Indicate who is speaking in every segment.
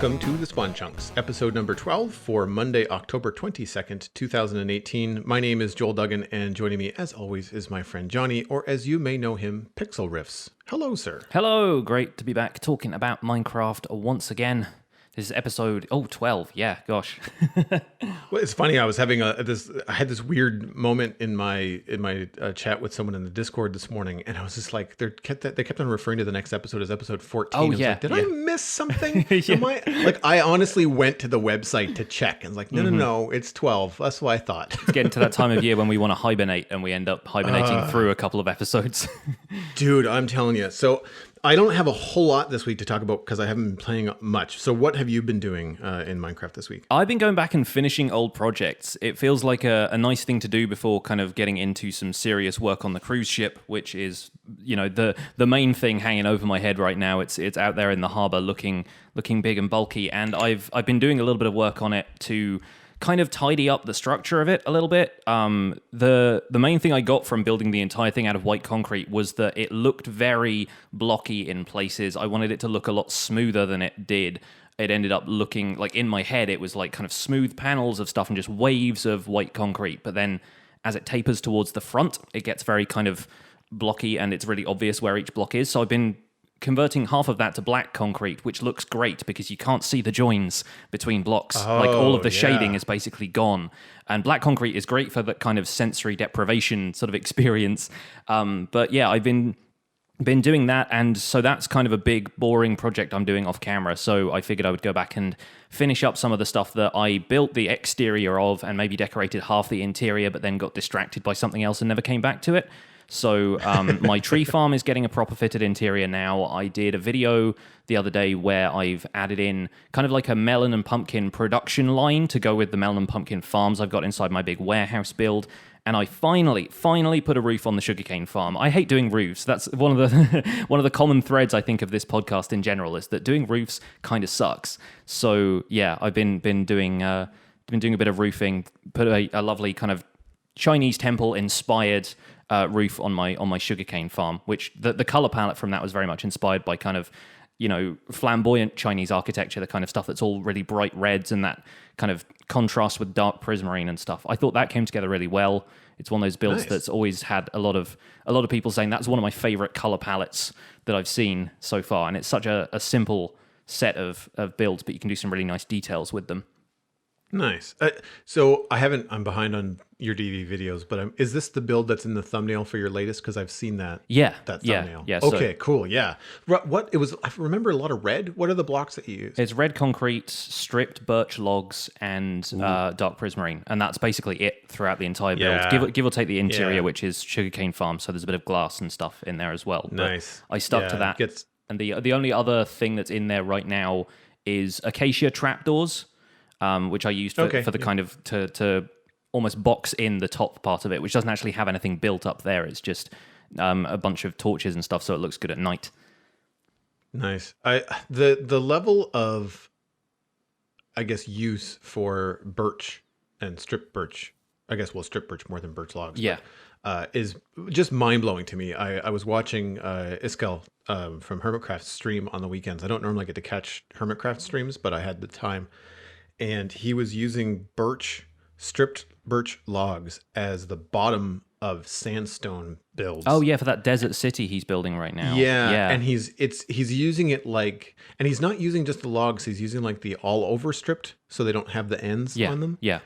Speaker 1: Welcome to the Spawn Chunks, episode number 12 for Monday, October 22nd, 2018. My name is Joel Duggan, and joining me, as always, is my friend Johnny, or as you may know him, Pixlriffs. Hello, sir.
Speaker 2: Hello, great to be back talking about Minecraft once again. This is episode 12. Yeah, gosh.
Speaker 1: Well, it's funny. I was having I had this weird moment in my chat with someone in the Discord this morning, and I was just like, they kept on referring to the next episode as episode 14.
Speaker 2: Oh,
Speaker 1: I was
Speaker 2: yeah.
Speaker 1: like, did I miss something?
Speaker 2: Yeah.
Speaker 1: I honestly went to the website to check, and was like, no, it's 12. That's what I thought.
Speaker 2: It's getting to that time of year when we want to hibernate, and we end up hibernating through a couple of episodes.
Speaker 1: Dude, I'm telling you. So I don't have a whole lot this week to talk about because I haven't been playing much. So what have you been doing in Minecraft this week?
Speaker 2: I've been going back and finishing old projects. It feels like a nice thing to do before kind of getting into some serious work on the cruise ship, which is, you know, the main thing hanging over my head right now. It's out there in the harbor looking big and bulky, and I've been doing a little bit of work on it to kind of tidy up the structure of it a little bit. The main thing I got from building the entire thing out of white concrete was that it looked very blocky in places. I wanted it to look a lot smoother than it did. It ended up looking like, in my head, it was like kind of smooth panels of stuff and just waves of white concrete. But then as it tapers towards the front, it gets very kind of blocky, and it's really obvious where each block is. So I've been converting half of that to black concrete, which looks great because you can't see the joins between blocks. Like all of the shading is basically gone. And black concrete is great for that kind of sensory deprivation sort of experience. But yeah, I've been doing that, and so that's kind of a big, boring project I'm doing off camera. So I figured I would go back and finish up some of the stuff that I built the exterior of and maybe decorated half the interior, but then got distracted by something else and never came back to it. So my tree farm is getting a proper fitted interior now. I did a video the other day where I've added in kind of like a melon and pumpkin production line to go with the melon and pumpkin farms I've got inside my big warehouse build. And I finally put a roof on the sugarcane farm. I hate doing roofs. That's one of the common threads I think of this podcast in general, is that doing roofs kind of sucks. So yeah, I've been doing a bit of roofing. Put a lovely kind of Chinese temple inspired roof on my sugarcane farm, which the color palette from that was very much inspired by kind of, you know, flamboyant Chinese architecture, the kind of stuff that's all really bright reds and that kind of contrast with dark prismarine and stuff. I thought that came together really well. It's one of those builds that's always had a lot of people saying that's one of my favorite color palettes that I've seen so far, and it's such a simple set of builds, but you can do some really nice details with them.
Speaker 1: Nice. So I'm behind on your DV videos, but is this the build that's in the thumbnail for your latest? Because I've seen that.
Speaker 2: Yeah.
Speaker 1: That thumbnail.
Speaker 2: Yeah.
Speaker 1: Okay, cool. Yeah. What it was? I remember a lot of red. What are the blocks that you use?
Speaker 2: It's red concrete, stripped birch logs, and dark prismarine, and that's basically it throughout the entire build.
Speaker 1: Yeah.
Speaker 2: Give or take the interior, which is sugarcane farm, so there's a bit of glass and stuff in there as well.
Speaker 1: Nice.
Speaker 2: But I stuck to that. And the only other thing that's in there right now is acacia trapdoors, which I used for the kind of to almost box in the top part of it, which doesn't actually have anything built up there. It's just a bunch of torches and stuff, so it looks good at night.
Speaker 1: Nice. The level of, I guess, use for birch and strip birch, I guess we'll strip birch more than birch logs.
Speaker 2: Yeah.
Speaker 1: But, is just mind-blowing to me. I was watching Iskel from Hermitcraft's stream on the weekends. I don't normally get to catch Hermitcraft streams, but I had the time. And he was using stripped birch logs as the bottom of sandstone builds.
Speaker 2: Oh yeah, for that desert city he's building right now.
Speaker 1: Yeah. And he's using it like, and he's not using just the logs, he's using like the all over stripped so they don't have the ends on them.
Speaker 2: Yeah.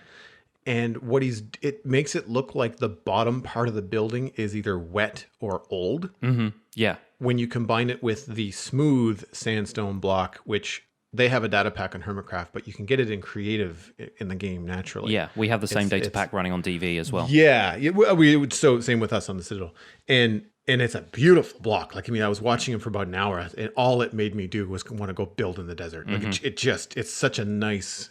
Speaker 1: And it makes it look like the bottom part of the building is either wet or old.
Speaker 2: Mm-hmm. Yeah.
Speaker 1: When you combine it with the smooth sandstone block, which they have a data pack on Hermitcraft, but you can get it in creative in the game naturally.
Speaker 2: Yeah, we have the same data pack running on DV as well.
Speaker 1: Yeah, we would same with us on the Citadel, and it's a beautiful block. Like, I mean, I was watching him for about an hour, and all it made me do was want to go build in the desert. Like, it's such a nice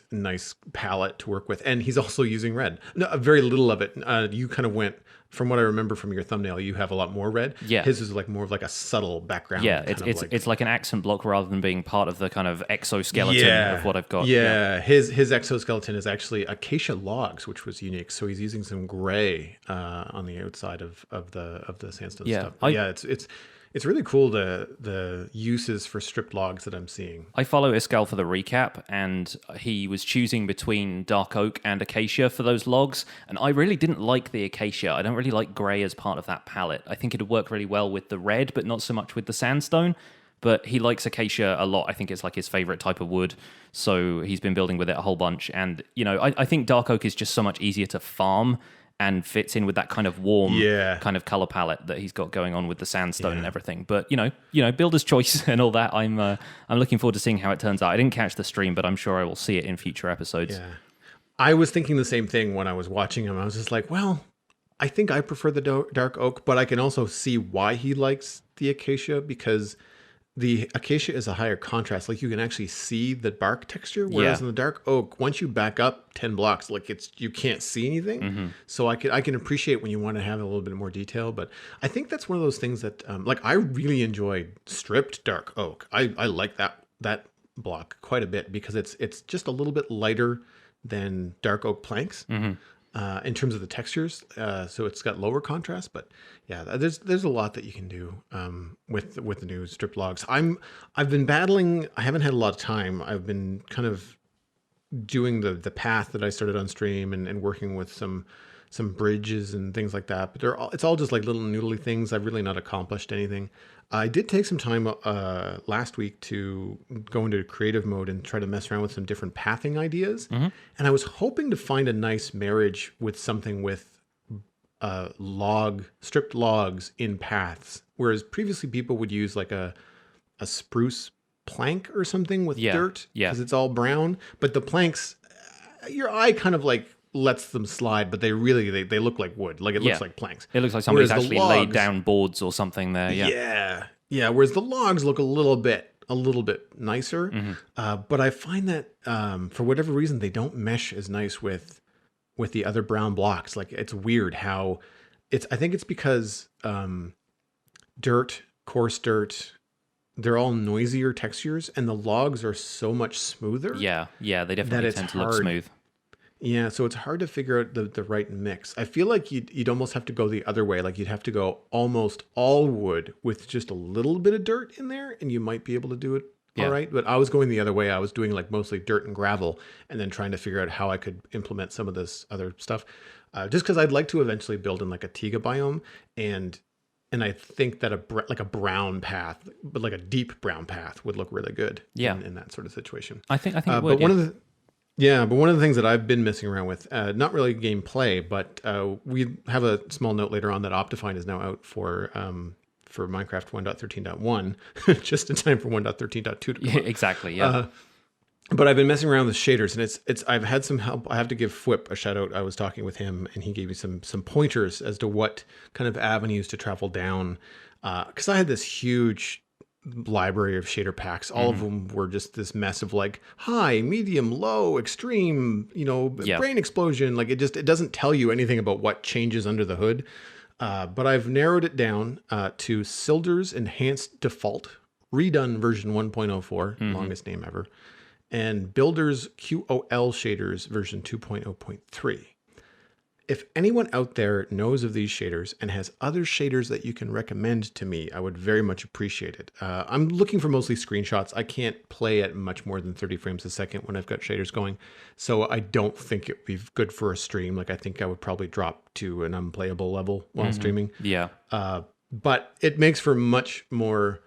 Speaker 1: palette to work with, and he's also using red. No, very little of it. You kind of went. From what I remember from your thumbnail, you have a lot more red.
Speaker 2: Yeah.
Speaker 1: His is like more of like a subtle background.
Speaker 2: Yeah, it's like an accent block rather than being part of the kind of exoskeleton of what I've got.
Speaker 1: Yeah. His exoskeleton is actually acacia logs, which was unique. So he's using some gray on the outside of the sandstone stuff. It's really cool the uses for stripped logs that I'm seeing.
Speaker 2: I follow Iskal for the recap, and he was choosing between dark oak and acacia for those logs, and I really didn't like the acacia. I don't really like grey as part of that palette. I think it'd work really well with the red, but not so much with the sandstone. But he likes acacia a lot. I think it's like his favorite type of wood, so he's been building with it a whole bunch. And, you know, I think dark oak is just so much easier to farm and fits in with that kind of warm kind of color palette that he's got going on with the sandstone and everything. But you know, builder's choice and all that. I'm looking forward to seeing how it turns out. I didn't catch the stream, but I'm sure I will see it in future episodes.
Speaker 1: Yeah, I was thinking the same thing when I was watching him. I was just like, well, I think I prefer the dark oak, but I can also see why he likes the acacia, because the acacia is a higher contrast. Like you can actually see the bark texture, whereas in the dark oak, once you back up 10 blocks, like you can't see anything. So I can appreciate when you want to have a little bit more detail. But I think that's one of those things that like I really enjoyed stripped dark oak. I like that block quite a bit because it's just a little bit lighter than dark oak planks. In terms of the textures, so it's got lower contrast, but yeah, there's a lot that you can do with the new strip logs. I've been battling. I haven't had a lot of time. I've been kind of doing the path that I started on stream and working with some bridges and things like that. But it's all just like little noodly things. I've really not accomplished anything. I did take some time last week to go into creative mode and try to mess around with some different pathing ideas. And I was hoping to find a nice marriage with something with stripped logs in paths. Whereas previously people would use like a spruce plank or something with dirt because it's all brown. But the planks, your eye kind of like lets them slide, but they look like wood. Like it looks like planks.
Speaker 2: It looks like somebody's actually laid down boards or something there.
Speaker 1: Yeah. Whereas the logs look a little bit nicer. But I find that for whatever reason they don't mesh as nice with the other brown blocks. Like it's weird how I think it's because coarse dirt, they're all noisier textures, and the logs are so much smoother.
Speaker 2: Yeah, they definitely tend to look smooth.
Speaker 1: Yeah, so it's hard to figure out the right mix. I feel like you'd almost have to go the other way. Like you'd have to go almost all wood with just a little bit of dirt in there, and you might be able to do it all right. But I was going the other way. I was doing like mostly dirt and gravel, and then trying to figure out how I could implement some of this other stuff. Just because I'd like to eventually build in like a taiga biome, and I think that like a brown path, but like a deep brown path, would look really good. In that sort of situation.
Speaker 2: I think it would.
Speaker 1: But one of the things that I've been messing around with, not really gameplay, but we have a small note later on that Optifine is now out for Minecraft 1.13.1, just in time for 1.13.2 to come out.
Speaker 2: Exactly,
Speaker 1: But I've been messing around with shaders, and I've had some help. I have to give Fwip a shout out. I was talking with him, and he gave me some pointers as to what kind of avenues to travel down. Because I had this huge library of shader packs. All of them were just this mess of like high, medium, low, extreme, brain explosion. Like it doesn't tell you anything about what changes under the hood. But I've narrowed it down to Silder's Enhanced Default, redone version 1.04, longest name ever, and Builder's QOL shaders version 2.0.3. If anyone out there knows of these shaders and has other shaders that you can recommend to me, I would very much appreciate it. I'm looking for mostly screenshots. I can't play at much more than 30 frames a second when I've got shaders going. So I don't think it would be good for a stream. Like I think I would probably drop to an unplayable level while streaming.
Speaker 2: Yeah.
Speaker 1: But it makes for much more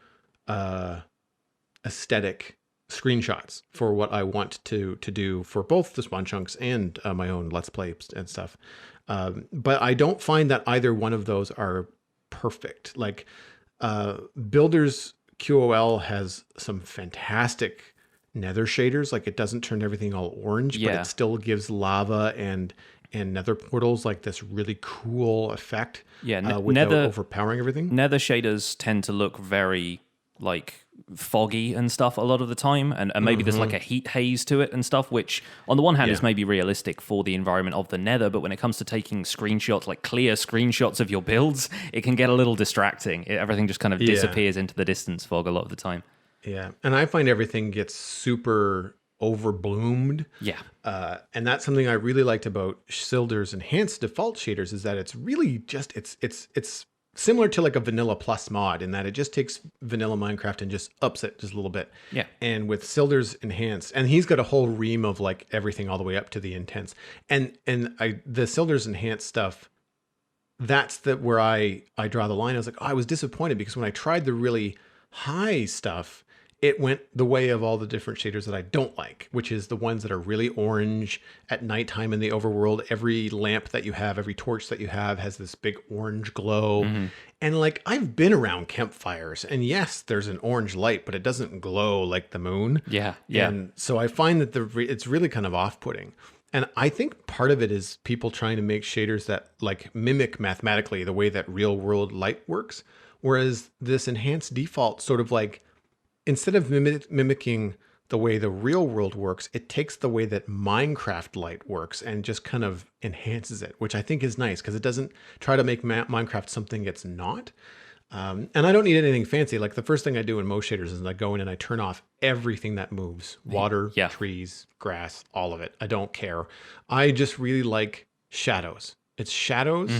Speaker 1: aesthetic screenshots for what I want to do for both the Spawn Chunks and my own Let's Play and stuff. But I don't find that either one of those are perfect. Like Builder's QOL has some fantastic nether shaders. Like it doesn't turn everything all orange, but it still gives lava and nether portals like this really cool effect. Without overpowering everything.
Speaker 2: Nether shaders tend to look very like foggy and stuff a lot of the time, and maybe there's like a heat haze to it and stuff, which on the one hand is maybe realistic for the environment of the nether, but when it comes to taking screenshots, like clear screenshots of your builds, it can get a little distracting. Everything just kind of disappears into the distance fog a lot of the time.
Speaker 1: And I find everything gets super overbloomed. And that's something I really liked about Silder's Enhanced Default shaders, is that it's really just it's similar to like a vanilla plus mod in that it just takes vanilla Minecraft and just ups it just a little bit.
Speaker 2: Yeah.
Speaker 1: And with Silder's enhanced, and he's got a whole ream of like everything all the way up to the intense. And the Silder's enhanced stuff, that's where I draw the line. I was like, oh, I was disappointed because when I tried the really high stuff, it went the way of all the different shaders that I don't like, which is the ones that are really orange at nighttime in the overworld. Every lamp that you have, every torch that you have has this big orange glow. And like, I've been around campfires, and yes, there's an orange light, but it doesn't glow like the moon.
Speaker 2: Yeah.
Speaker 1: And so I find that it's really kind of off-putting. And I think part of it is people trying to make shaders that like mimic mathematically the way that real world light works. Whereas this enhanced default sort of like, instead of mimicking the way the real world works, it takes the way that Minecraft light works and just kind of enhances it, which I think is nice because it doesn't try to make Minecraft something it's not. And I don't need anything fancy. Like the first thing I do in most shaders is I go in and I turn off everything that moves. Water, trees, grass, all of it. I don't care. I just really like shadows. It's shadows.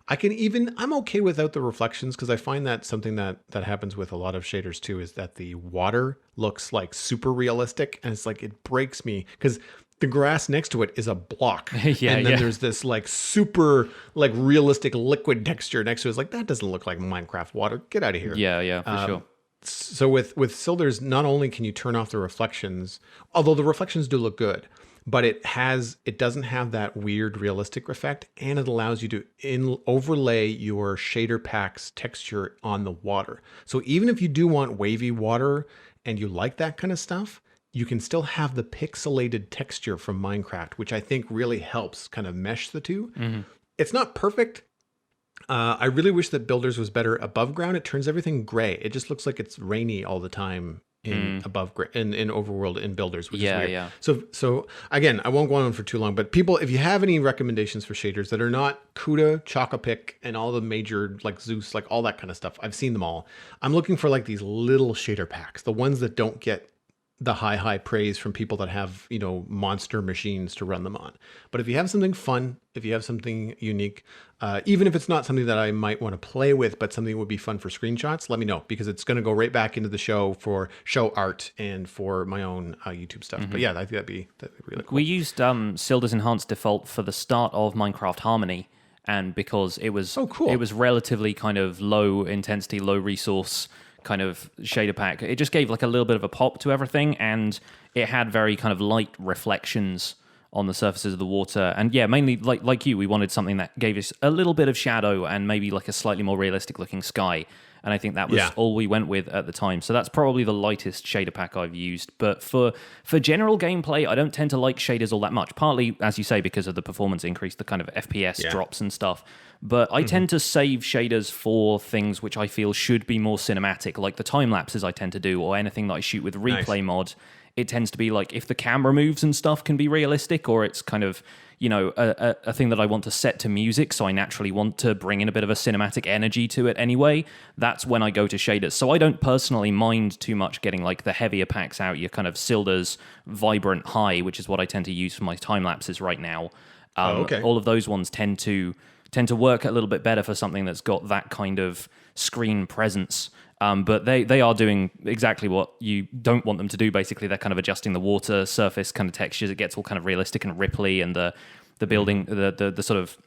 Speaker 1: I'm okay without the reflections because I find that something that happens with a lot of shaders too is that the water looks like super realistic, and it's like it breaks me because the grass next to it is a block. And then there's this like super like realistic liquid texture next to it. It's like, that doesn't look like Minecraft water. Get out of here.
Speaker 2: Yeah, for sure.
Speaker 1: So with Silders, not only can you turn off the reflections, although the reflections do look good, but it doesn't have that weird realistic effect, and it allows you to overlay your shader pack's texture on the water. So even if you do want wavy water and you like that kind of stuff, you can still have the pixelated texture from Minecraft, which I think really helps kind of mesh the two. It's not perfect. I really wish that Builders was better above ground. It turns everything gray. It just looks like it's rainy all the time in overworld in Builders, which is weird. So again, I won't go on for too long, but people, if you have any recommendations for shaders that are not Kuda, Chocopic, and all the major like Zeus, like all that kind of stuff, I've seen them all. I'm looking for like these little shader packs, the ones that don't get the high praise from people that have, monster machines to run them on. But if you have something fun, if you have something unique, even if it's not something that I might want to play with, but something that would be fun for screenshots, let me know, because it's going to go right back into the show for show art and for my own YouTube stuff. But yeah, I think that'd be really cool.
Speaker 2: We used Silder's Enhanced Default for the start of Minecraft Harmony, and because it was it was relatively kind of low intensity, low resource kind of shader pack, it just gave like a little bit of a pop to everything, and it had very kind of light reflections on the surfaces of the water. And yeah, mainly like you, we wanted something that gave us a little bit of shadow and maybe like a slightly more realistic looking sky. And I think that was all we went with at the time. So that's probably the lightest shader pack I've used. But for general gameplay, I don't tend to like shaders all that much. Partly, as you say, because of the performance increase, the kind of FPS drops and stuff. But I tend to save shaders for things which I feel should be more cinematic, like the time lapses I tend to do, or anything that I shoot with replay mod. It tends to be like if the camera moves and stuff can be realistic, or it's kind of, a thing that I want to set to music, so I naturally want to bring in a bit of a cinematic energy to it anyway, that's when I go to shaders. So I don't personally mind too much getting like the heavier packs out, your kind of Silder's Vibrant High, which is what I tend to use for my time lapses right now. All of those ones tend to work a little bit better for something that's got that kind of screen presence. But they are doing exactly what you don't want them to do. Basically, they're kind of adjusting the water surface kind of textures. It gets all kind of realistic and ripply, and the building, the sort of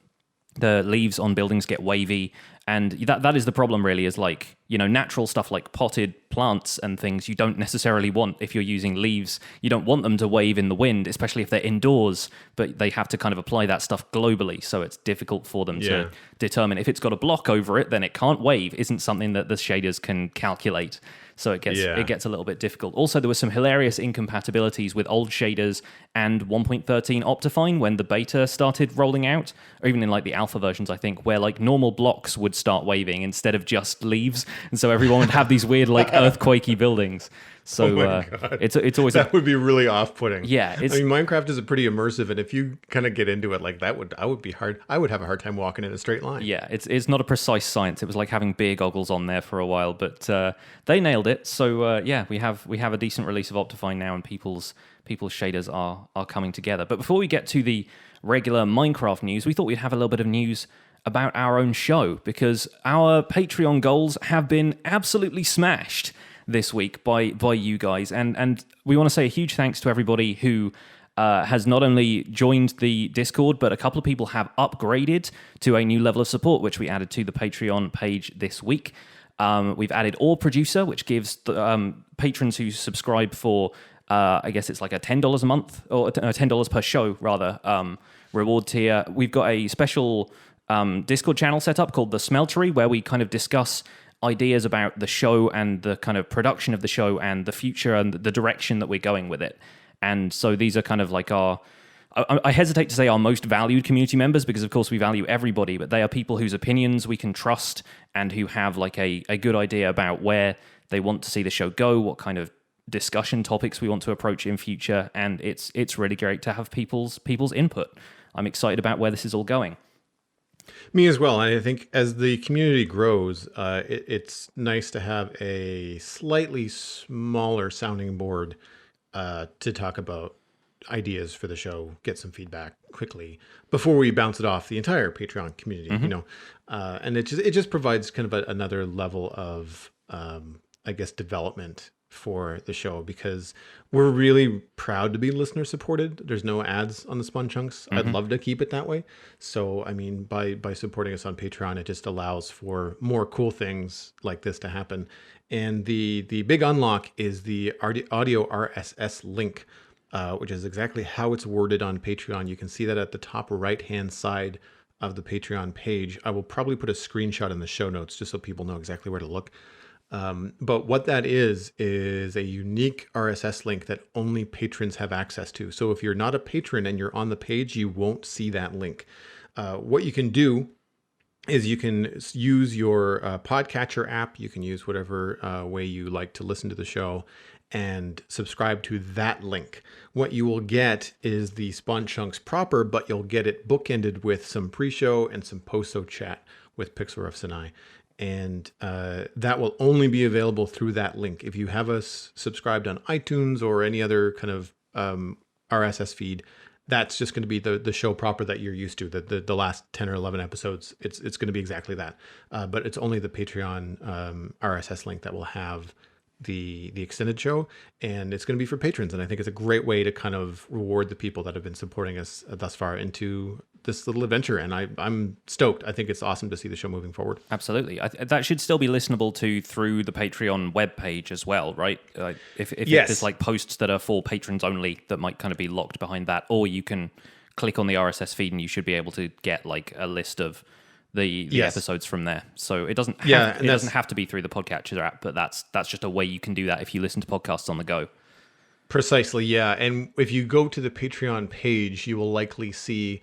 Speaker 2: the leaves on buildings get wavy, and that is the problem. Really, is like natural stuff like potted plants and things you don't necessarily want if you're using leaves. You don't want them to wave in the wind, especially if they're indoors. But they have to kind of apply that stuff globally, so it's difficult for them to determine if it's got a block over it, then it can't wave. Isn't something that the shaders can calculate. So it gets a little bit difficult. Also, there were some hilarious incompatibilities with old shaders and 1.13 Optifine when the beta started rolling out, or even in like the alpha versions, I think, where like normal blocks would start waving instead of just leaves, and so everyone would have these weird like earthquakey buildings. So it's always
Speaker 1: that would be really off-putting.
Speaker 2: Yeah,
Speaker 1: Minecraft is a pretty immersive, and if you kind of get into it like that, I would have a hard time walking in a straight line.
Speaker 2: Yeah, it's not a precise science. It was like having beer goggles on there for a while, but they nailed it. So we have a decent release of Optifine now, and people's shaders are coming together. But before we get to the regular Minecraft news, we thought we'd have a little bit of news about our own show, because our Patreon goals have been absolutely smashed this week by you guys. And we want to say a huge thanks to everybody who has not only joined the Discord, but a couple of people have upgraded to a new level of support, which we added to the Patreon page this week. We've added All Producer, which gives the, patrons who subscribe for, I guess it's like a $10 a month, or $10 per show, rather, reward tier. We've got a special Discord channel set up called The Smeltery, where we kind of discuss ideas about the show and the kind of production of the show and the future and the direction that we're going with it. And so these are kind of like our, I hesitate to say our most valued community members, because of course we value everybody, but they are people whose opinions we can trust and who have like a good idea about where they want to see the show go, what kind of discussion topics we want to approach in future. And it's really great to have people's input. I'm excited about where this is all going.
Speaker 1: Me as well. I think as the community grows, it's nice to have a slightly smaller sounding board to talk about ideas for the show, get some feedback quickly before we bounce it off the entire Patreon community. You know, and it just provides kind of another level of I guess development for the show, because we're really proud to be listener supported. There's no ads on the Spun Chunks. I'd love to keep it that way. So, I mean, by supporting us on Patreon, it just allows for more cool things like this to happen. And the big unlock is the audio RSS link, which is exactly how it's worded on Patreon. You can see that at the top right-hand side of the Patreon page. I will probably put a screenshot in the show notes just so people know exactly where to look. But what that is a unique RSS link that only patrons have access to. So if you're not a patron and you're on the page, you won't see that link. What you can do is you can use your podcatcher app. You can use whatever way you like to listen to the show and subscribe to that link. What you will get is the Spawn Chunks proper, but you'll get it bookended with some pre-show and some post-show chat with Pixlriffs and I. And that will only be available through that link. If you have us subscribed on iTunes or any other kind of RSS feed, that's just going to be the show proper that you're used to. The last 10 or 11 episodes, it's going to be exactly that. But it's only the Patreon RSS link that will have the extended show, and it's going to be for patrons. And I think it's a great way to kind of reward the people that have been supporting us thus far into this little adventure. And I'm stoked. I think it's awesome to see the show moving forward.
Speaker 2: Absolutely. That should still be listenable to through the Patreon webpage as well, right? If
Speaker 1: Yes.
Speaker 2: there's like posts that are for patrons only that might kind of be locked behind that, or you can click on the RSS feed and you should be able to get like a list of the episodes from there. So it doesn't have to be through the podcatcher app, but that's just a way you can do that if you listen to podcasts on the go.
Speaker 1: Precisely, yeah. And if you go to the Patreon page, you will likely see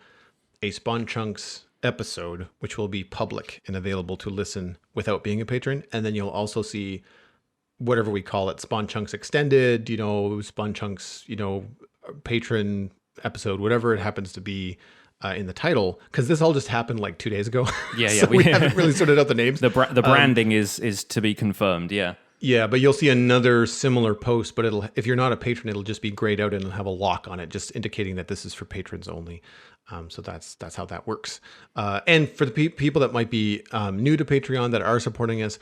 Speaker 1: a Spawn Chunks episode, which will be public and available to listen without being a patron. And then you'll also see whatever we call it, Spawn Chunks Extended, Spawn Chunks, patron episode, whatever it happens to be in the title, because this all just happened like 2 days ago.
Speaker 2: Yeah,
Speaker 1: so we haven't really sorted out the names.
Speaker 2: The branding is to be confirmed, yeah.
Speaker 1: Yeah, but you'll see another similar post, but if you're not a patron, it'll just be grayed out and it'll have a lock on it, just indicating that this is for patrons only. So that's how that works. And for the people that might be new to Patreon that are supporting us,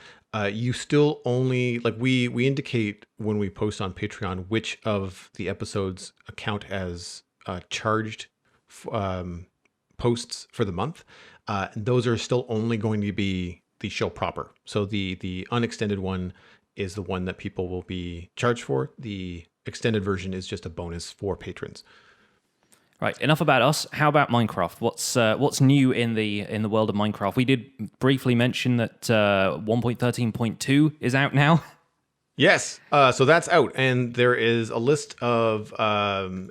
Speaker 1: you still only, like we indicate when we post on Patreon which of the episodes count as charged posts for the month. And those are still only going to be the show proper. So the unextended one is the one that people will be charged for. The extended version is just a bonus for patrons.
Speaker 2: Right. Enough about us. How about Minecraft? What's new in the world of Minecraft? We did briefly mention that 1.13.2 is out now.
Speaker 1: Yes. So that's out, and there is a list of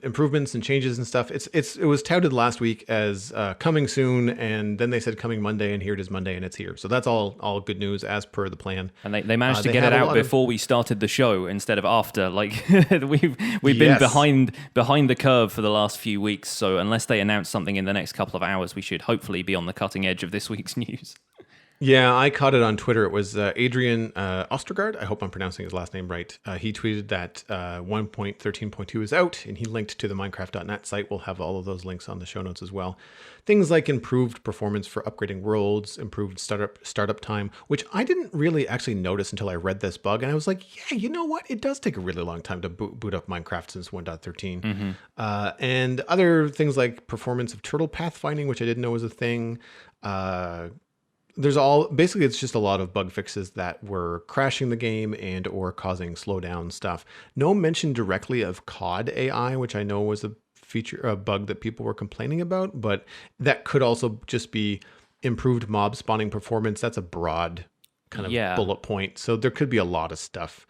Speaker 1: improvements and changes and stuff. It was touted last week as coming soon, and then they said coming Monday, and here it is Monday, and it's here. So that's all good news as per the plan.
Speaker 2: And they managed to get it out before we started the show instead of after. Like we've been behind the curve for the last few weeks. So unless they announce something in the next couple of hours, we should hopefully be on the cutting edge of this week's news.
Speaker 1: Yeah, I caught it on Twitter. It was Adrian Ostergaard. I hope I'm pronouncing his last name right. He tweeted that 1.13.2 is out, and he linked to the Minecraft.net site. We'll have all of those links on the show notes as well. Things like improved performance for upgrading worlds, improved startup time, which I didn't really actually notice until I read this bug, and I was like, yeah, you know what? It does take a really long time to boot up Minecraft since 1.13. And other things like performance of turtle pathfinding, which I didn't know was a thing. Basically it's just a lot of bug fixes that were crashing the game and or causing slowdown stuff. No mention directly of COD AI, which I know was a bug that people were complaining about, but that could also just be improved mob spawning performance. That's a broad kind of bullet point. So there could be a lot of stuff.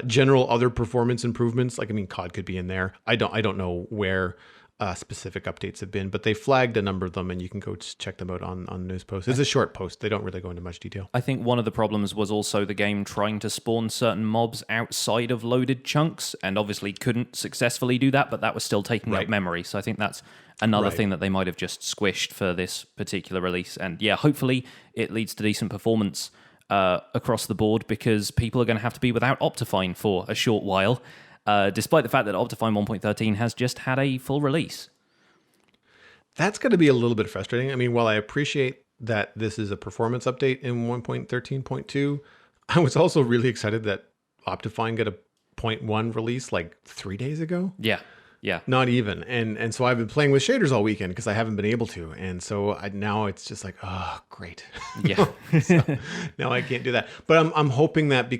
Speaker 1: General other performance improvements, COD could be in there. I don't know where specific updates have been, but they flagged a number of them, and you can go check them out on news posts. It's a short post. They don't really go into much detail.
Speaker 2: I think one of the problems was also the game trying to spawn certain mobs outside of loaded chunks, and obviously couldn't successfully do that, but that was still taking up memory. So I think that's another thing that they might have just squished for this particular release. And yeah, hopefully it leads to decent performance across the board, because people are going to have to be without Optifine for a short while. Despite the fact that Optifine 1.13 has just had a full release.
Speaker 1: That's going to be a little bit frustrating. While I appreciate that this is a performance update in 1.13.2, I was also really excited that Optifine got a 0.1 release like 3 days ago.
Speaker 2: Yeah.
Speaker 1: Not even. And so I've been playing with shaders all weekend because I haven't been able to. And so now it's just like, oh, great.
Speaker 2: Yeah.
Speaker 1: So now I can't do that. But I'm hoping that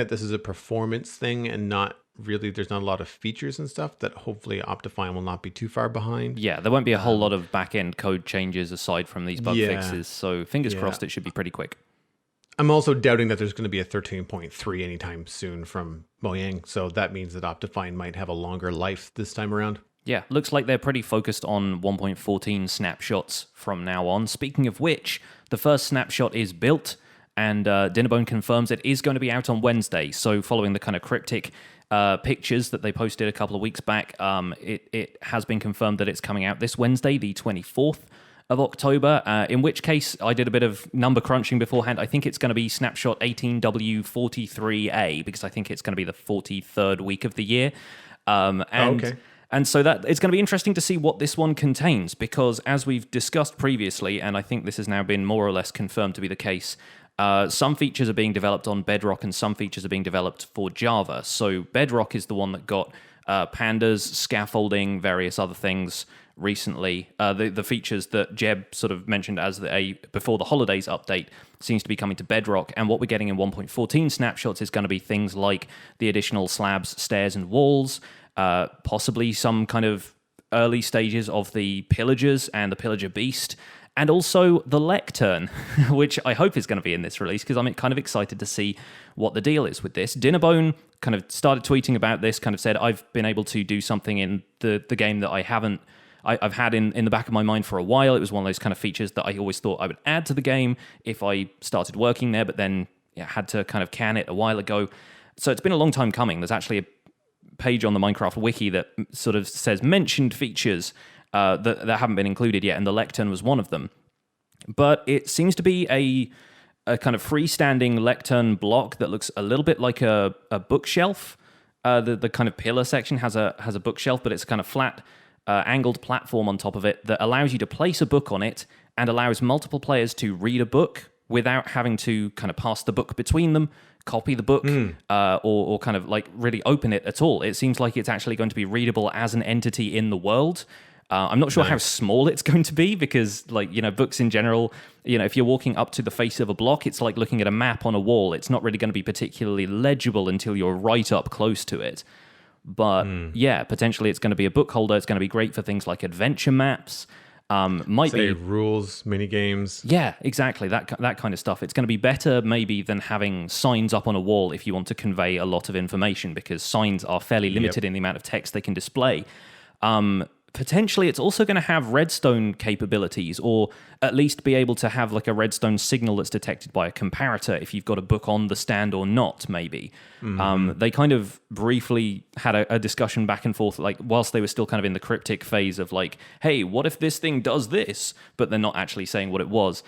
Speaker 1: this is a performance thing and not really, there's not a lot of features and stuff, that hopefully Optifine will not be too far behind.
Speaker 2: Yeah, there won't be a whole lot of back-end code changes aside from these bug fixes, so fingers crossed it should be pretty quick.
Speaker 1: I'm also doubting that there's going to be a 13.3 anytime soon from Mojang, so that means that Optifine might have a longer life this time around.
Speaker 2: Yeah, looks like they're pretty focused on 1.14 snapshots from now on. Speaking of which, the first snapshot is built, and Dinnerbone confirms it is going to be out on Wednesday. So following the kind of cryptic pictures that they posted a couple of weeks back, it has been confirmed that it's coming out this Wednesday, the 24th of October, in which case I did a bit of number crunching beforehand. I think it's going to be snapshot 18W43A, because I think it's going to be the 43rd week of the year. And so that it's going to be interesting to see what this one contains, because as we've discussed previously, and I think this has now been more or less confirmed to be the case, some features are being developed on Bedrock and some features are being developed for Java. So Bedrock is the one that got pandas, scaffolding, various other things recently. The features that Jeb sort of mentioned as a before the holidays update seems to be coming to Bedrock. And what we're getting in 1.14 snapshots is going to be things like the additional slabs, stairs, and walls, possibly some kind of early stages of the pillagers and the pillager beast, and also the Lectern, which I hope is going to be in this release, because I'm kind of excited to see what the deal is with this. Dinnerbone kind of started tweeting about this, kind of said, I've been able to do something in the game that I've had in the back of my mind for a while. It was one of those kind of features that I always thought I would add to the game if I started working there, but then had to kind of can it a while ago. So it's been a long time coming. There's actually a page on the Minecraft wiki that sort of says mentioned features that haven't been included yet, and the Lectern was one of them. But it seems to be a kind of freestanding Lectern block that looks a little bit like a bookshelf. The kind of pillar section has a bookshelf, but it's a kind of flat angled platform on top of it that allows you to place a book on it and allows multiple players to read a book without having to kind of pass the book between them, copy the book, or kind of like really open it at all. It seems like it's actually going to be readable as an entity in the world. I'm not sure how small it's going to be, because books in general, if you're walking up to the face of a block, it's like looking at a map on a wall. It's not really going to be particularly legible until you're right up close to it. But potentially it's going to be a book holder. It's going to be great for things like adventure maps.
Speaker 1: Rules, mini games.
Speaker 2: Yeah, exactly. That kind of stuff. It's going to be better maybe than having signs up on a wall if you want to convey a lot of information, because signs are fairly limited in the amount of text they can display. potentially it's also going to have redstone capabilities, or at least be able to have like a redstone signal that's detected by a comparator if you've got a book on the stand or not, maybe. They kind of briefly had a discussion back and forth, like whilst they were still kind of in the cryptic phase of like, hey, what if this thing does this? But they're not actually saying what it was.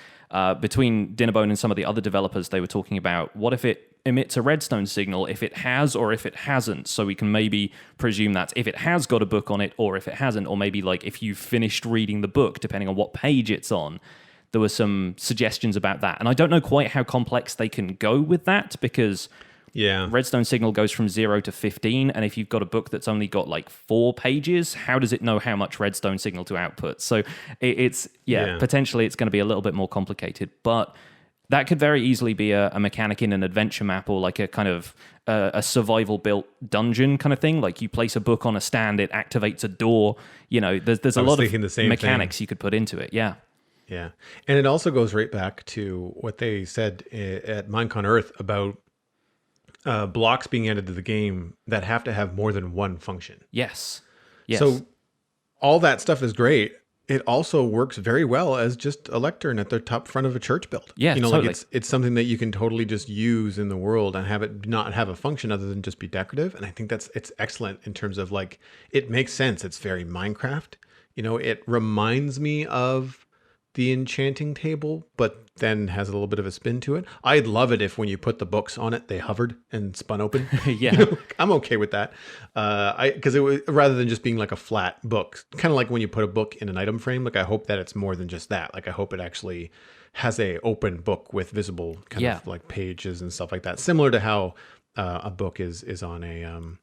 Speaker 2: Between Dinnerbone and some of the other developers, they were talking about what if it emits a redstone signal, if it has or if it hasn't, so we can maybe presume that if it has got a book on it or if it hasn't, or maybe like if you've finished reading the book, depending on what page it's on. There were some suggestions about that, and I don't know quite how complex they can go with that, because redstone signal goes from 0 to 15, and if you've got a book that's only got like 4 pages, how does it know how much redstone signal to output? So it's potentially it's going to be a little bit more complicated, but that could very easily be a mechanic in an adventure map, or like a kind of a survival built dungeon kind of thing. Like you place a book on a stand, it activates a door. You know, there's a lot of mechanics you could put into it. Yeah.
Speaker 1: Yeah. And it also goes right back to what they said at Minecon Earth about blocks being added to the game that have to have more than one function.
Speaker 2: Yes.
Speaker 1: So all that stuff is great. It also works very well as just a lectern at the top front of a church build.
Speaker 2: Yeah, totally.
Speaker 1: Like it's something that you can totally just use in the world and have it not have a function other than just be decorative. And I think it's excellent in terms of like, it makes sense. It's very Minecraft. It reminds me of the enchanting table, but then has a little bit of a spin to it. I'd love it if when you put the books on it, they hovered and spun open.
Speaker 2: Yeah.
Speaker 1: I'm okay with that. Because it was rather than just being like a flat book, kind of like when you put a book in an item frame. Like I hope that it's more than just that. Like I hope it actually has a open book with visible kind of like pages and stuff like that. Similar to how a book is on an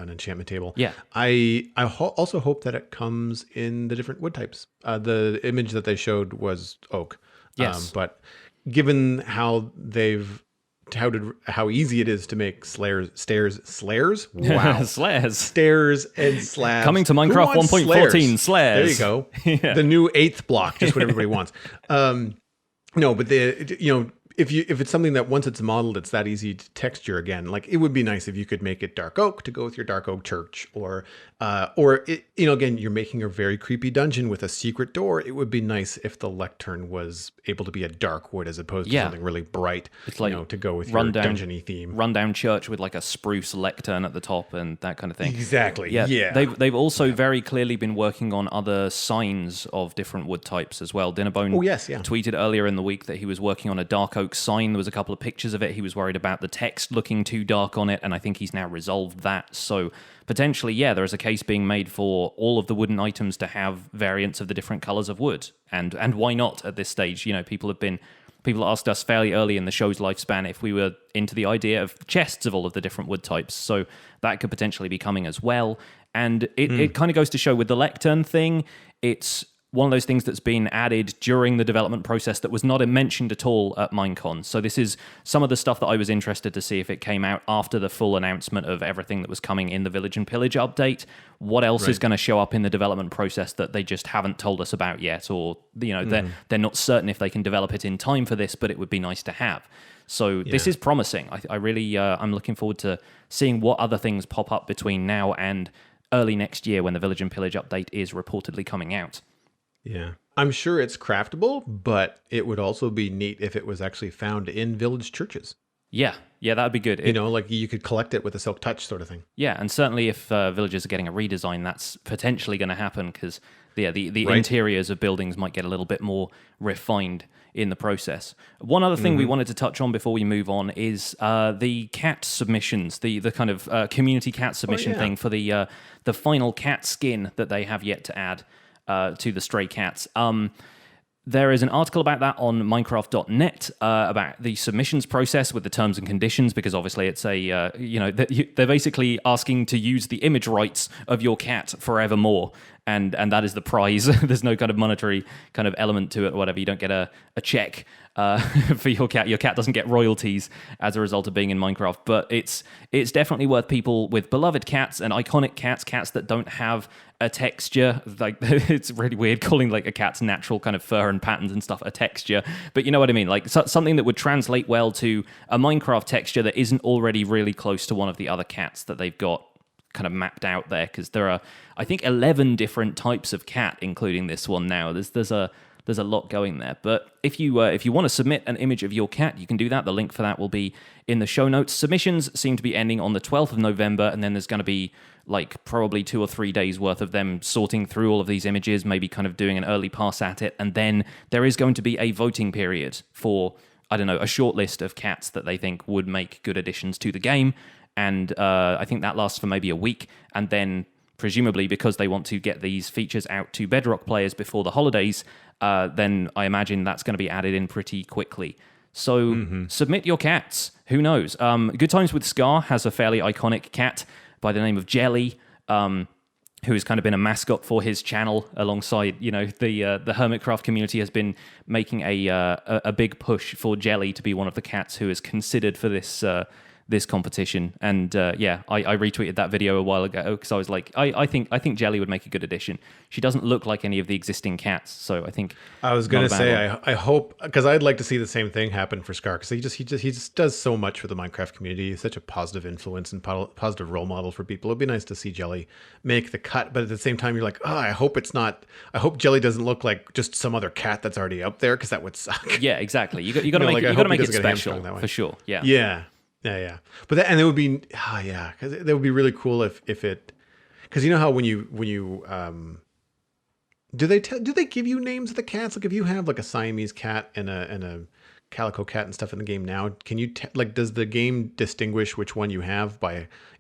Speaker 1: enchantment table.
Speaker 2: Yeah.
Speaker 1: I also hope that it comes in the different wood types. The image that they showed was oak.
Speaker 2: Yes.
Speaker 1: But given how they've touted how easy it is to make stairs. Wow. Stairs and slabs.
Speaker 2: Coming to Minecraft 1.14, Slairs.
Speaker 1: There you go. Yeah. The new 8th block, just what everybody wants. No, but if it's something that once it's modeled, it's that easy to texture again. Like it would be nice if you could make it dark oak to go with your dark oak church, or again, you're making a very creepy dungeon with a secret door. It would be nice if the lectern was able to be a dark wood as opposed to something really bright. It's like to go with your dungeon-y theme.
Speaker 2: Rundown church with like a spruce lectern at the top and that kind of thing.
Speaker 1: Exactly. Yeah.
Speaker 2: They've also very clearly been working on other signs of different wood types as well. Dinnerbone tweeted earlier in the week that he was working on a dark oak sign. There was a couple of pictures of it. He was worried about the text looking too dark on it, and I think he's now resolved that. So potentially, there is a case being made for all of the wooden items to have variants of the different colors of wood. And why not at this stage? People asked us fairly early in the show's lifespan if we were into the idea of chests of all of the different wood types. So that could potentially be coming as well. And it kind of goes to show with the lectern thing, it's one of those things that's been added during the development process that was not mentioned at all at Minecon. So this is some of the stuff that I was interested to see if it came out after the full announcement of everything that was coming in the Village and Pillage update. What else is going to show up in the development process that they just haven't told us about yet? Or, they're not certain if they can develop it in time for this, but it would be nice to have. So this is promising. I really, I'm looking forward to seeing what other things pop up between now and early next year when the Village and Pillage update is reportedly coming out.
Speaker 1: Yeah. I'm sure it's craftable, but it would also be neat if it was actually found in village churches.
Speaker 2: Yeah, that would be good.
Speaker 1: Like you could collect it with a silk touch sort of thing.
Speaker 2: Yeah, and certainly if villages are getting a redesign, that's potentially going to happen because the interiors of buildings might get a little bit more refined in the process. One other thing we wanted to touch on before we move on is the cat submissions, the kind of community cat submission thing for the final cat skin that they have yet to add to the stray cats. There is an article about that on Minecraft.net about the submissions process with the terms and conditions, because obviously it's they're basically asking to use the image rights of your cat forevermore, and that is the prize. There's no kind of monetary kind of element to it or whatever. You don't get a check for your cat. Your cat doesn't get royalties as a result of being in Minecraft, but it's definitely worth people with beloved cats and iconic cats that don't have a texture. Like it's really weird calling like a cat's natural kind of fur and patterns and stuff a texture, but you know what I mean, like something that would translate well to a Minecraft texture that isn't already really close to one of the other cats that they've got kind of mapped out there, because there are, I think, 11 different types of cat, including this one now. There's a lot going there. But if you want to submit an image of your cat, you can do that. The link for that will be in the show notes. Submissions seem to be ending on the 12th of November, and then there's going to be like probably 2 or 3 days worth of them sorting through all of these images, maybe kind of doing an early pass at it, and then there is going to be a voting period for, I don't know, a short list of cats that they think would make good additions to the game. And I think that lasts for maybe a week, and then presumably because they want to get these features out to Bedrock players before the holidays, then I imagine that's going to be added in pretty quickly. So submit your cats. Who knows? Good Times with Scar has a fairly iconic cat by the name of Jelly, who has kind of been a mascot for his channel alongside, the Hermitcraft community has been making a big push for Jelly to be one of the cats who is considered for this competition. And I retweeted that video a while ago because I was like, I think Jelly would make a good addition. She doesn't look like any of the existing cats, so I think
Speaker 1: I was going to say I hope, because I'd like to see the same thing happen for Scar, because he just does so much for the Minecraft community. He's such a positive influence and positive role model for people. It'd be nice to see Jelly make the cut, but at the same time you're like, I hope Jelly doesn't look like just some other cat that's already up there, because that would suck.
Speaker 2: Yeah, exactly. You got to make it special for sure. Yeah.
Speaker 1: Yeah. But it would be, because that would be really cool if it, because you know how when you do they give you names of the cats? Like if you have like a Siamese cat and a calico cat and stuff in the game now, can you does the game distinguish which one you have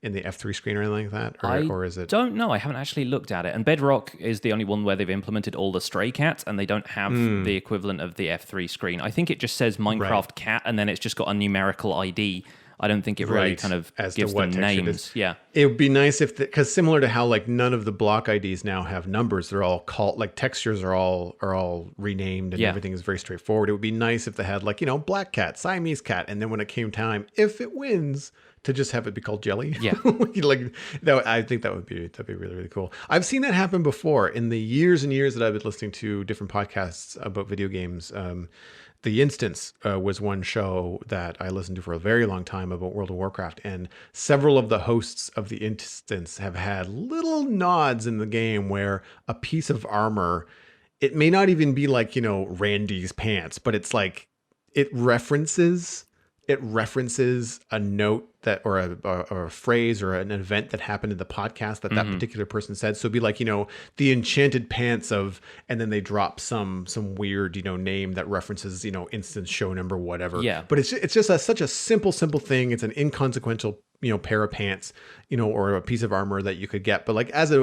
Speaker 1: in the F3 screen or anything like that, or is it?
Speaker 2: Don't know. I haven't actually looked at it. And Bedrock is the only one where they've implemented all the stray cats, and they don't have the equivalent of the F3 screen. I think it just says Minecraft cat, and then it's just got a numerical ID. I don't think it really kind of gives them names. Yeah.
Speaker 1: It would be nice because similar to how like none of the block IDs now have numbers, they're all called, like textures are all renamed and everything is very straightforward. It would be nice if they had like, black cat, Siamese cat. And then when it came time, if it wins, to just have it be called Jelly.
Speaker 2: Yeah.
Speaker 1: I think that'd be really, really cool. I've seen that happen before in the years and years that I've been listening to different podcasts about video games. The Instance was one show that I listened to for a very long time about World of Warcraft, and several of the hosts of The Instance have had little nods in the game where a piece of armor, it may not even be like, Randy's pants, but it's like it references a note that or a phrase or an event that happened in the podcast that particular person said. So it'd be like, the enchanted pants of, and then they drop some weird, name that references, instance show number, whatever.
Speaker 2: Yeah.
Speaker 1: But it's just such a simple thing. It's an inconsequential, pair of pants, or a piece of armor that you could get. But like as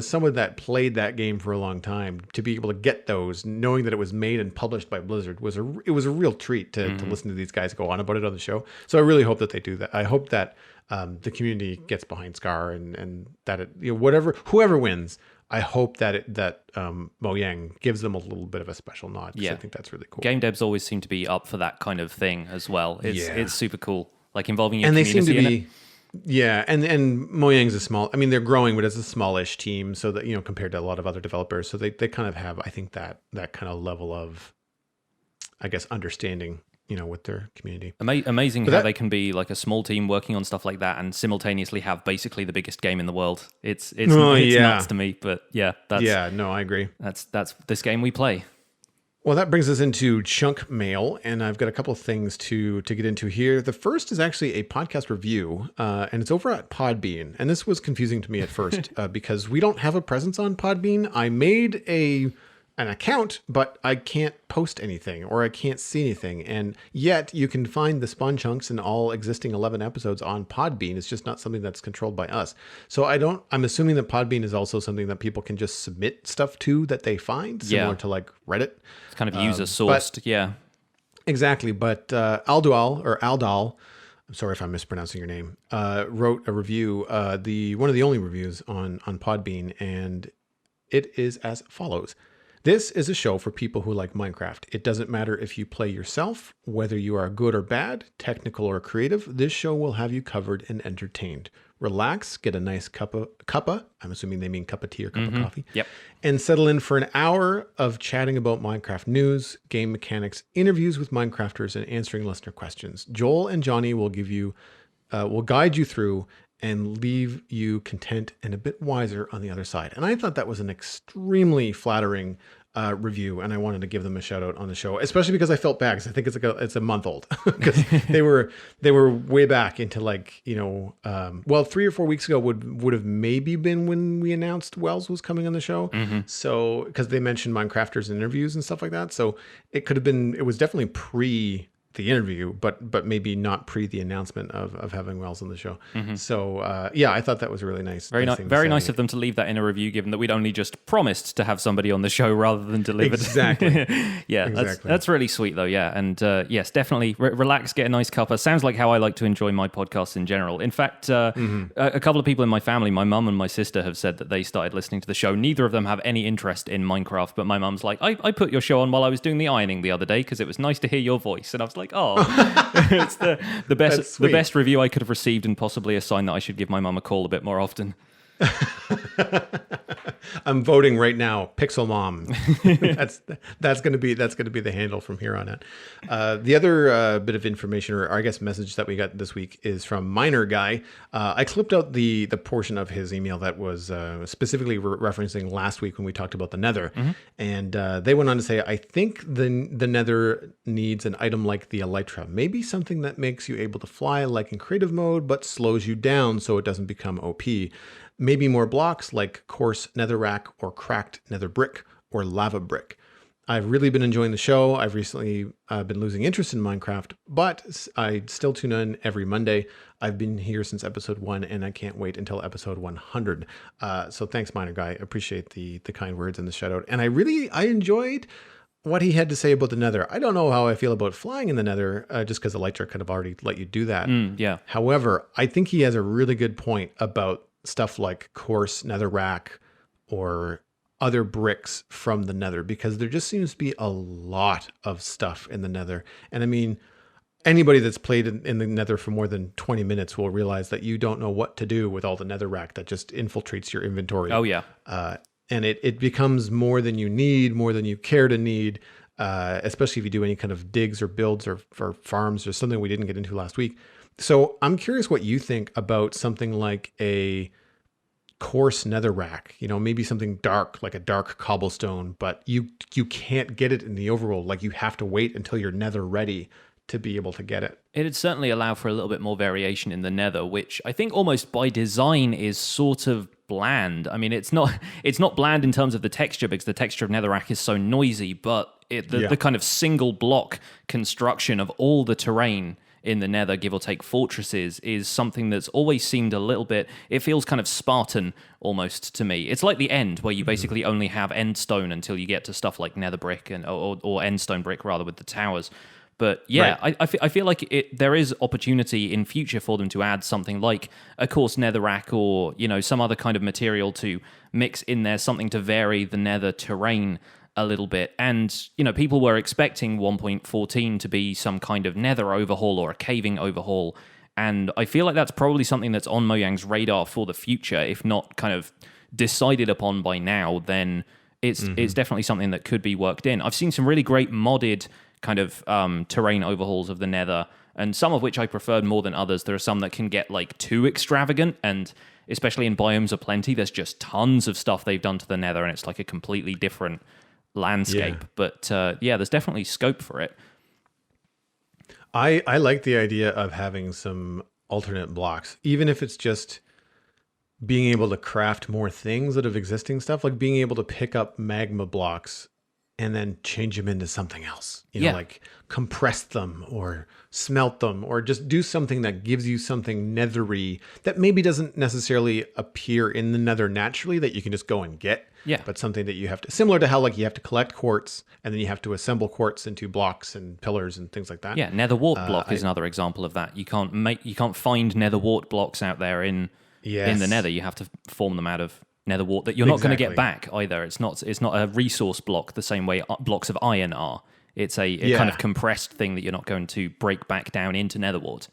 Speaker 1: someone that played that game for a long time, to be able to get those, knowing that it was made and published by Blizzard was a real treat to listen to these guys go on about it on the show. So I really hope that they do that. I hope that the community gets behind Scar and that it, whoever wins, I hope that Mojang gives them a little bit of a special nod. Yeah, I think that's really cool.
Speaker 2: Game devs always seem to be up for that kind of thing as well. It's super cool. Like involving your
Speaker 1: and
Speaker 2: community.
Speaker 1: And they seem to be, yeah. And Mojang's a small, they're growing, but it's a smallish team. So that, compared to a lot of other developers. So they kind of have, I think that kind of level of, I guess, understanding, with their community.
Speaker 2: Amazing how they can be like a small team working on stuff like that and simultaneously have basically the biggest game in the world. It's nuts to me, but I agree. That's this game we play.
Speaker 1: Well, that brings us into chunk mail, and I've got a couple of things to get into here. The first is actually a podcast review, and it's over at Podbean. And this was confusing to me at first because we don't have a presence on Podbean. I made an account, but I can't post anything or I can't see anything. And yet you can find the Spawn Chunks and all existing 11 episodes on Podbean. It's just not something that's controlled by us. So I'm assuming that Podbean is also something that people can just submit stuff to that they find, similar to like Reddit.
Speaker 2: It's kind of user sourced. Yeah,
Speaker 1: exactly. But Aldal, I'm sorry if I'm mispronouncing your name, wrote a review, one of the only reviews on Podbean, and it is as follows. This is a show for people who like Minecraft. It doesn't matter if you play yourself, whether you are good or bad, technical or creative, this show will have you covered and entertained. Relax, get a nice cuppa, I'm assuming they mean cup of tea or cup of coffee, and settle in for an hour of chatting about Minecraft news, game mechanics, interviews with Minecrafters, and answering listener questions. Joel and Johnny will guide you through and leave you content and a bit wiser on the other side. And I thought that was an extremely flattering review, and I wanted to give them a shout out on the show, especially because I felt bad, because I think it's a month old, because they were way back into, like, 3 or 4 weeks ago would have maybe been when we announced Wells was coming on the show. So because they mentioned Minecrafters in interviews and stuff like that, so it was definitely pre the interview, but maybe not pre the announcement of having Wells on the show. So I thought that was really nice.
Speaker 2: Very nice of them to leave that in a review, given that we'd only just promised to have somebody on the show rather than delivered.
Speaker 1: Exactly.
Speaker 2: Exactly. That's really sweet though. Yeah, and yes, definitely relax, get a nice cuppa. Sounds like how I like to enjoy my podcasts in general. In fact, a couple of people in my family, my mum and my sister, have said that they started listening to the show. Neither of them have any interest in Minecraft, but my mum's like, I put your show on while I was doing the ironing the other day because it was nice to hear your voice, and I was like, oh, it's the best review I could have received, and possibly a sign that I should give my mum a call a bit more often.
Speaker 1: I'm voting right now, Pixel Mom. that's going to be the handle from here on out. The other bit of information, or I guess message that we got this week, is from Miner Guy. I clipped out the portion of his email that was specifically referencing last week when we talked about the Nether, and they went on to say, I think the Nether needs an item like the Elytra, maybe something that makes you able to fly like in creative mode, but slows you down so it doesn't become OP. Maybe more blocks like coarse netherrack or cracked nether brick or lava brick. I've really been enjoying the show. I've recently been losing interest in Minecraft, but I still tune in every Monday. I've been here since episode 1, and I can't wait until episode 100. So thanks, Miner Guy. Appreciate the kind words and the shout out. And I enjoyed what he had to say about the Nether. I don't know how I feel about flying in the Nether, just because Elytra could have already let you do that.
Speaker 2: Yeah.
Speaker 1: However, I think he has a really good point about stuff like coarse netherrack or other bricks from the Nether, because there just seems to be a lot of stuff in the Nether. And I mean, anybody that's played in the Nether for more than 20 minutes will realize that you don't know what to do with all the netherrack that just infiltrates your inventory.
Speaker 2: Oh yeah.
Speaker 1: And it becomes more than you need, more than you care to need, especially if you do any kind of digs or builds or farms or something we didn't get into last week. So I'm curious what you think about something like a coarse netherrack, maybe something dark, like a dark cobblestone, but you can't get it in the overworld. Like, you have to wait until you're nether ready to be able to get it.
Speaker 2: It'd certainly allow for a little bit more variation in the Nether, which I think almost by design is sort of bland. I mean, it's not bland in terms of the texture, because the texture of netherrack is so noisy, but the kind of single block construction of all the terrain in the Nether, give or take fortresses, is something that's always seemed a little bit, it feels kind of Spartan almost to me. It's like the End, where you basically only have end stone until you get to stuff like nether brick or end stone brick rather, with the towers. But yeah, right. I feel like there is opportunity in future for them to add something like a coarse netherrack, or some other kind of material to mix in there, something to vary the Nether terrain a little bit. And people were expecting 1.14 to be some kind of Nether overhaul or a caving overhaul, and I feel like that's probably something that's on Mojang's radar for the future. If not kind of decided upon by now, then it's definitely something that could be worked in. I've seen some really great modded kind of terrain overhauls of the Nether, and some of which I preferred more than others. There are some that can get like too extravagant, and especially in Biomes of Plenty, there's just tons of stuff they've done to the Nether, and it's like a completely different landscape. Yeah. But there's definitely scope for it.
Speaker 1: I like the idea of having some alternate blocks, even if it's just being able to craft more things out of existing stuff, like being able to pick up magma blocks and then change them into something else, like compress them or smelt them, or just do something that gives you something nethery that maybe doesn't necessarily appear in the Nether naturally, that you can just go and get.
Speaker 2: Yeah.
Speaker 1: But something that you have to, similar to how like you have to collect quartz and then you have to assemble quartz into blocks and pillars and things like that.
Speaker 2: Yeah, nether wart block is another example of that. You can't find nether wart blocks out there in the Nether. You have to form them out of nether wart that you're not going to get back either. It's not a resource block the same way blocks of iron are. It's a kind of compressed thing that you're not going to break back down into nether wart.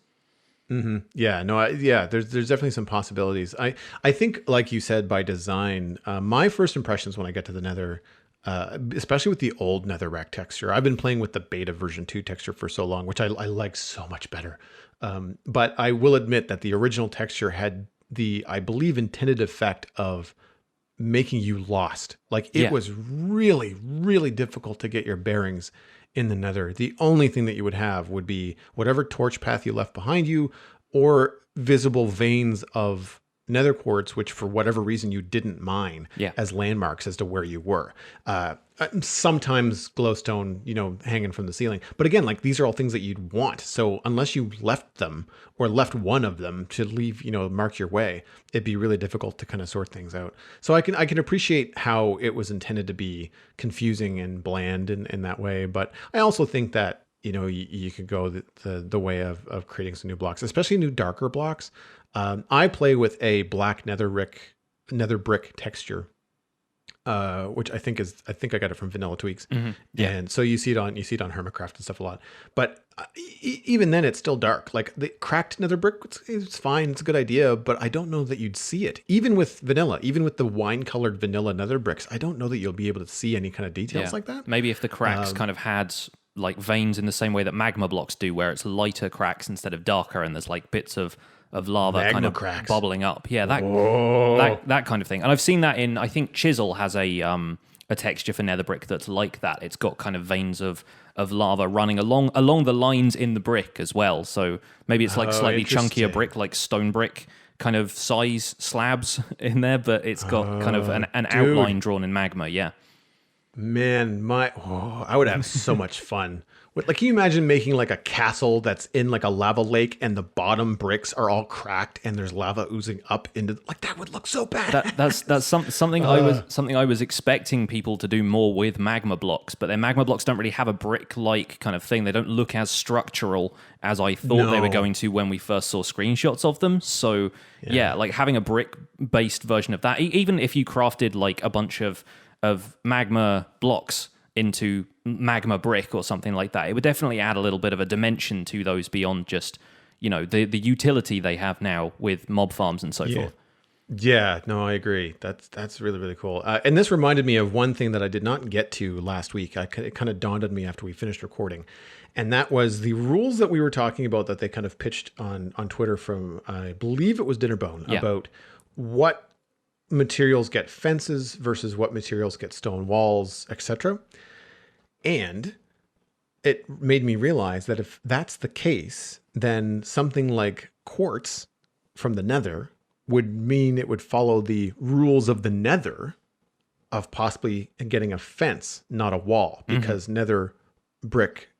Speaker 1: Mm-hmm. Yeah, no, there's definitely some possibilities. I think, like you said, by design, my first impressions when I get to the Nether, especially with the old netherrack texture, I've been playing with the beta version 2 texture for so long, which I like so much better. But I will admit that the original texture had I believe, intended effect of making you lost. Like it was really, really difficult to get your bearings in the Nether. The only thing that you would have would be whatever torch path you left behind you, or visible veins of nether quartz, which for whatever reason you didn't mine as landmarks as to where you were. Sometimes glowstone, hanging from the ceiling. But again, like these are all things that you'd want. So unless you left them or left one of them to leave, mark your way, it'd be really difficult to kind of sort things out. So I can appreciate how it was intended to be confusing and bland in that way. But I also think that, you could go the way of creating some new blocks, especially new darker blocks. I play with a black nether brick texture, which I think I got it from Vanilla Tweaks. Mm-hmm. Yeah. And so you see it on Hermitcraft and stuff a lot, but even then it's still dark. Like the cracked nether brick, it's fine. It's a good idea, but I don't know that you'd see it. Even with vanilla, even with the wine colored vanilla nether bricks, I don't know that you'll be able to see any kind of details like that.
Speaker 2: Maybe if the cracks kind of had like veins in the same way that magma blocks do, where it's lighter cracks instead of darker, and there's like bits of lava magma kind of cracks bubbling up. Yeah, that kind of thing. And I've seen that in, I think Chisel has a texture for nether brick that's like that. It's got kind of veins of lava running along the lines in the brick as well. So maybe it's like slightly chunkier brick, like stone brick kind of size slabs in there, but it's got kind of an outline drawn in magma. Yeah.
Speaker 1: Man, I would have so much fun. Like, can you imagine making like a castle that's in like a lava lake and the bottom bricks are all cracked and there's lava oozing up into, like, that would look so bad.
Speaker 2: That's something I was expecting people to do more with magma blocks, but their magma blocks don't really have a brick-like kind of thing. They don't look as structural as I thought they were going to when we first saw screenshots of them. So yeah, like having a brick-based version of that, even if you crafted like a bunch of magma blocks into magma brick or something like that, it would definitely add a little bit of a dimension to those beyond just, the utility they have now with mob farms and so forth.
Speaker 1: Yeah, no, I agree. That's really, really cool. And this reminded me of one thing that I did not get to last week. It kind of dawned on me after we finished recording. And that was the rules that we were talking about that they kind of pitched on Twitter from, I believe it was Dinnerbone, about what materials get fences versus what materials get stone walls, etc. And it made me realize that if that's the case, then something like quartz from the Nether would mean it would follow the rules of the Nether of possibly getting a fence, not a wall, because Nether brick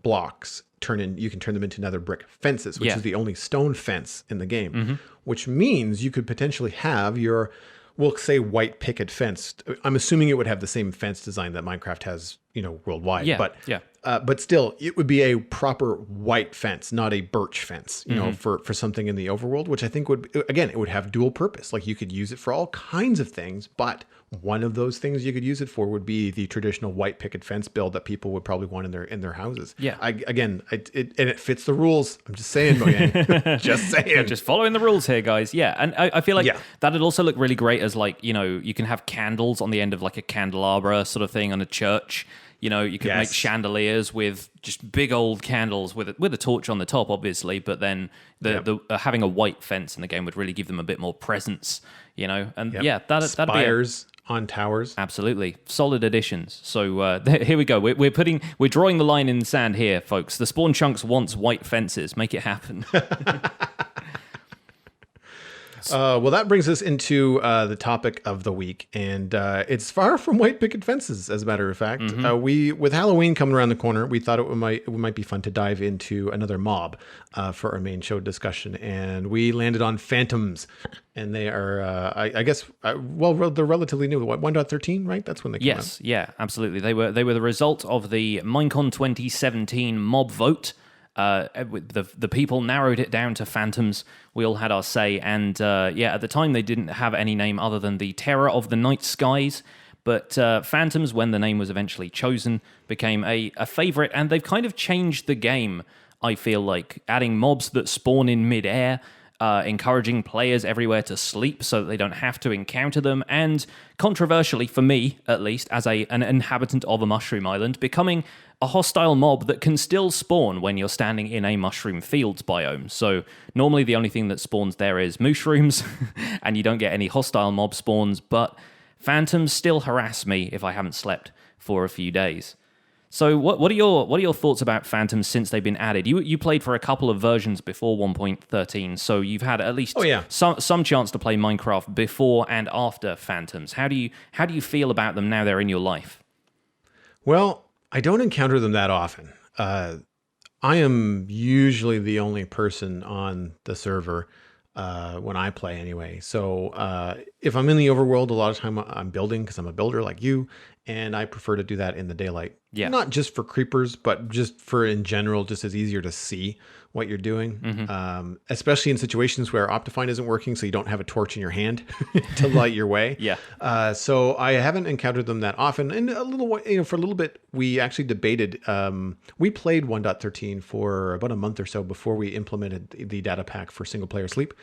Speaker 1: blocks you can turn them into nether brick fences, which is the only stone fence in the game, which means you could potentially have your, we'll say, white picket fence. I'm assuming it would have the same fence design that Minecraft has, worldwide. But still, it would be a proper white fence, not a birch fence, for something in the overworld, which I think it would have dual purpose. Like you could use it for all kinds of things, but one of those things you could use it for would be the traditional white picket fence build that people would probably want in their houses. Yeah. It fits the rules. I'm just saying, Boyan. Just saying.
Speaker 2: Just following the rules here, guys. Yeah. And I feel like that'd also look really great as like, you can have candles on the end of like a candelabra sort of thing on a church. You could make chandeliers with just big old candles with a torch on the top, obviously. But then the having a white fence in the game would really give them a bit more presence, And that'd
Speaker 1: spires on towers.
Speaker 2: Absolutely, solid additions. So here we go. We're drawing the line in the sand here, folks. The Spawn Chunks wants white fences. Make it happen.
Speaker 1: Well, that brings us into the topic of the week, and it's far from white picket fences, as a matter of fact. With Halloween coming around the corner, we thought it might be fun to dive into another mob for our main show discussion, and we landed on phantoms, and they are, I guess, they're relatively new. 1.13, right? That's when they came out.
Speaker 2: Yeah, absolutely. They were the result of the Minecon 2017 mob vote. The people narrowed it down to phantoms. We all had our say, and at the time they didn't have any name other than the Terror of the Night Skies. But phantoms, when the name was eventually chosen, became a favorite, and they've kind of changed the game. I feel like adding mobs that spawn in mid-air, encouraging players everywhere to sleep so that they don't have to encounter them, and controversially, for me at least, as an inhabitant of a mushroom island, becoming a hostile mob that can still spawn when you're standing in a mushroom fields biome. So normally the only thing that spawns there is mushrooms, and you don't get any hostile mob spawns, but phantoms still harass me if I haven't slept for a few days. So what are your thoughts about phantoms since they've been added? You played for a couple of versions before 1.13, so you've had at least some chance to play Minecraft before and after phantoms. How do you feel about them now they're in your life?
Speaker 1: Well, I don't encounter them that often. I am usually the only person on the server when I play anyway. So if I'm in the overworld, a lot of time I'm building because I'm a builder like you, and I prefer to do that in the daylight. Yeah. Not just for creepers, but just for in general, just as easier to see what you're doing. Especially in situations where Optifine isn't working, so you don't have a torch in your hand to light your way. Yeah. So I haven't encountered them that often. And for a little bit, we actually debated. We played 1.13 for about a month or so before we implemented the data pack for single player sleep.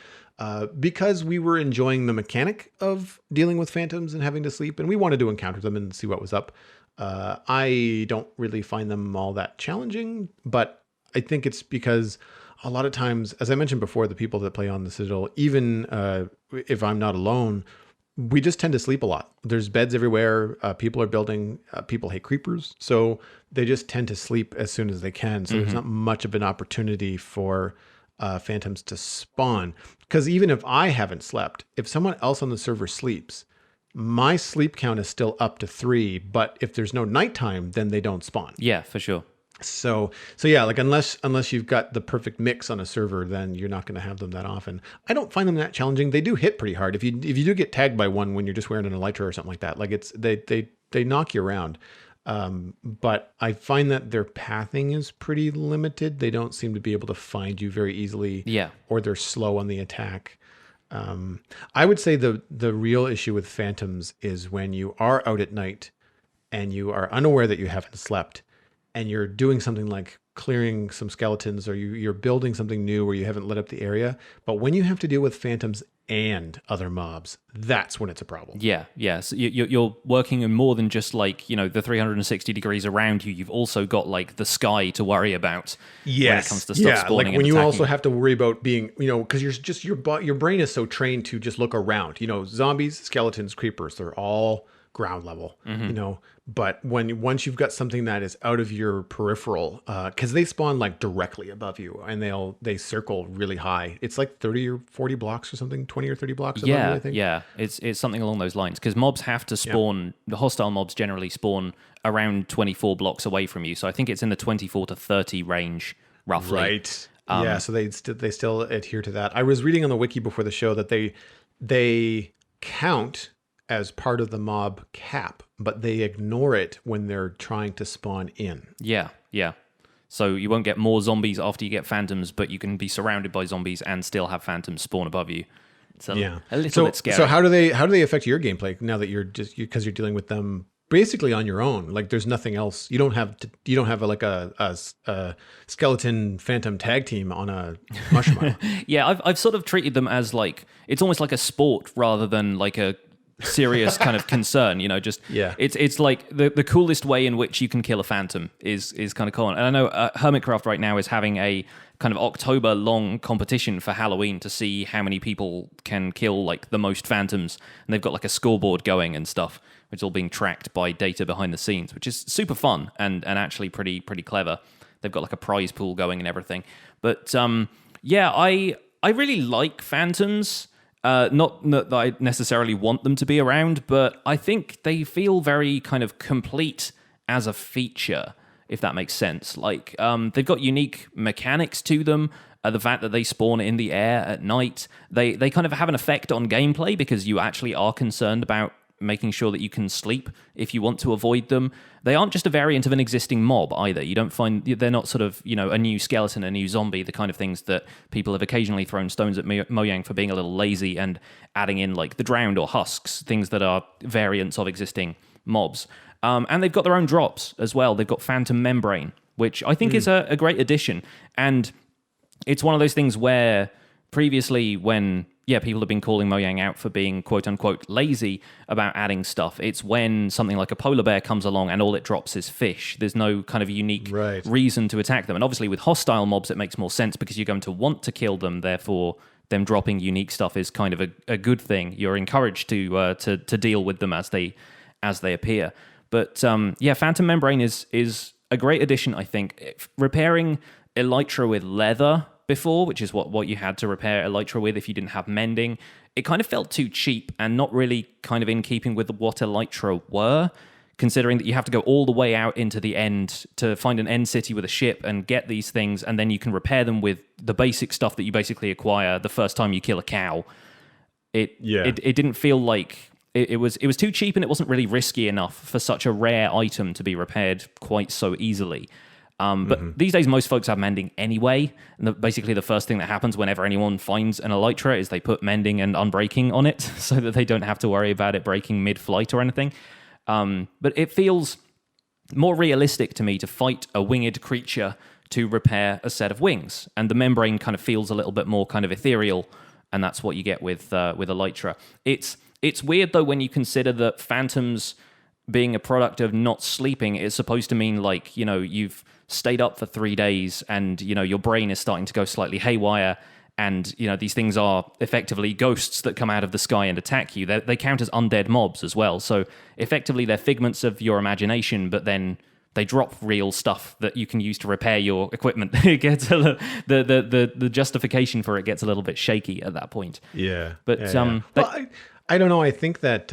Speaker 1: Because we were enjoying the mechanic of dealing with phantoms and having to sleep, and we wanted to encounter them and see what was up. I don't really find them all that challenging, but I think it's because a lot of times, as I mentioned before, the people that play on the Citadel, even if I'm not alone, we just tend to sleep a lot. There's beds everywhere. People are building. People hate creepers, so they just tend to sleep as soon as they can. So there's not much of an opportunity for phantoms to spawn. Because even if I haven't slept, if someone else on the server sleeps, my sleep count is still up to 3. But if there's no nighttime, then they don't spawn.
Speaker 2: Yeah, for sure.
Speaker 1: So yeah, like unless you've got the perfect mix on a server, then you're not going to have them that often. I don't find them that challenging. They do hit pretty hard. If you do get tagged by one when you're just wearing an elytra or something like that, like they knock you around. But I find that their pathing is pretty limited. They don't seem to be able to find you very easily. Yeah. Or they're slow on the attack. I would say the real issue with phantoms is when you are out at night and you are unaware that you haven't slept and you're doing something like clearing some skeletons, or you're building something new where you haven't lit up the area. But when you have to deal with phantoms and other mobs, that's when it's a problem.
Speaker 2: Yeah. So you're working in more than just like, the 360 degrees around you. You've also got like the sky to worry about when it comes to stuff spawning.
Speaker 1: Like when you also have to worry about being, because you're just your brain is so trained to just look around. Zombies, skeletons, creepers, they're all ground level. But once you've got something that is out of your peripheral, because they spawn like directly above you, and they circle really high. It's like 30 or 40 blocks or something, 20 or 30 blocks above you, I think.
Speaker 2: Yeah, it's something along those lines, because mobs have to spawn. The hostile mobs generally spawn around 24 blocks away from you, so I think it's in the 24 to 30 range roughly.
Speaker 1: Right. So they still adhere to that. I was reading on the wiki before the show that they count as part of the mob cap, but they ignore it when they're trying to spawn in. Yeah.
Speaker 2: So you won't get more zombies after you get phantoms, but you can be surrounded by zombies and still have phantoms spawn above you. It's a little bit scary.
Speaker 1: So how do they affect your gameplay now that because you're dealing with them basically on your own? Like there's nothing else. You don't have like a skeleton phantom tag team on a mushroom island.
Speaker 2: Yeah, I've sort of treated them as like, it's almost like a sport rather than like a serious kind of concern, it's like the coolest way in which you can kill a phantom is kind of cool. And I know Hermitcraft right now is having a kind of October long competition for Halloween to see how many people can kill like the most phantoms, and they've got like a scoreboard going and stuff, which is all being tracked by data behind the scenes, which is super fun and actually pretty clever. They've got like a prize pool going and everything. But I really like phantoms. Not that I necessarily want them to be around, but I think they feel very kind of complete as a feature, if that makes sense. Like, they've got unique mechanics to them. The fact that they spawn in the air at night, they kind of have an effect on gameplay because you actually are concerned about making sure that you can sleep if you want to avoid them. They aren't just a variant of an existing mob either. You don't find, they're not sort of, a new skeleton, a new zombie, the kind of things that people have occasionally thrown stones at Mojang for being a little lazy and adding in like the drowned or husks, things that are variants of existing mobs. And they've got their own drops as well. They've got Phantom Membrane, which I think is a great addition. And it's one of those things where previously when people have been calling Mojang out for being quote unquote lazy about adding stuff. It's when something like a polar bear comes along and all it drops is fish. There's no kind of unique reason to attack them. And obviously with hostile mobs, it makes more sense because you're going to want to kill them. Therefore, them dropping unique stuff is kind of a good thing. You're encouraged to deal with them as they appear. But Phantom Membrane is a great addition, I think. Repairing Elytra with leather before, which is what you had to repair Elytra with if you didn't have mending, it kind of felt too cheap and not really kind of in keeping with what Elytra were, considering that you have to go all the way out into the end to find an end city with a ship and get these things, and then you can repair them with the basic stuff that you basically acquire the first time you kill a cow. It didn't feel like it was too cheap, and it wasn't really risky enough for such a rare item to be repaired quite so easily. But these days, most folks have mending anyway. And basically, the first thing that happens whenever anyone finds an Elytra is they put mending and unbreaking on it so that they don't have to worry about it breaking mid-flight or anything. But it feels more realistic to me to fight a winged creature to repair a set of wings. And the membrane kind of feels a little bit more kind of ethereal, and that's what you get with Elytra. It's weird, though, when you consider that Phantoms being a product of not sleeping is supposed to mean, like, you know, you've stayed up for 3 days and, you know, your brain is starting to go slightly haywire, and, you know, these things are effectively ghosts that come out of the sky and attack you. They count as undead mobs as well. So effectively they're figments of your imagination, but then they drop real stuff that you can use to repair your equipment. It gets the justification for it gets a little bit shaky at that point.
Speaker 1: Yeah.
Speaker 2: But
Speaker 1: well, I don't know. I think that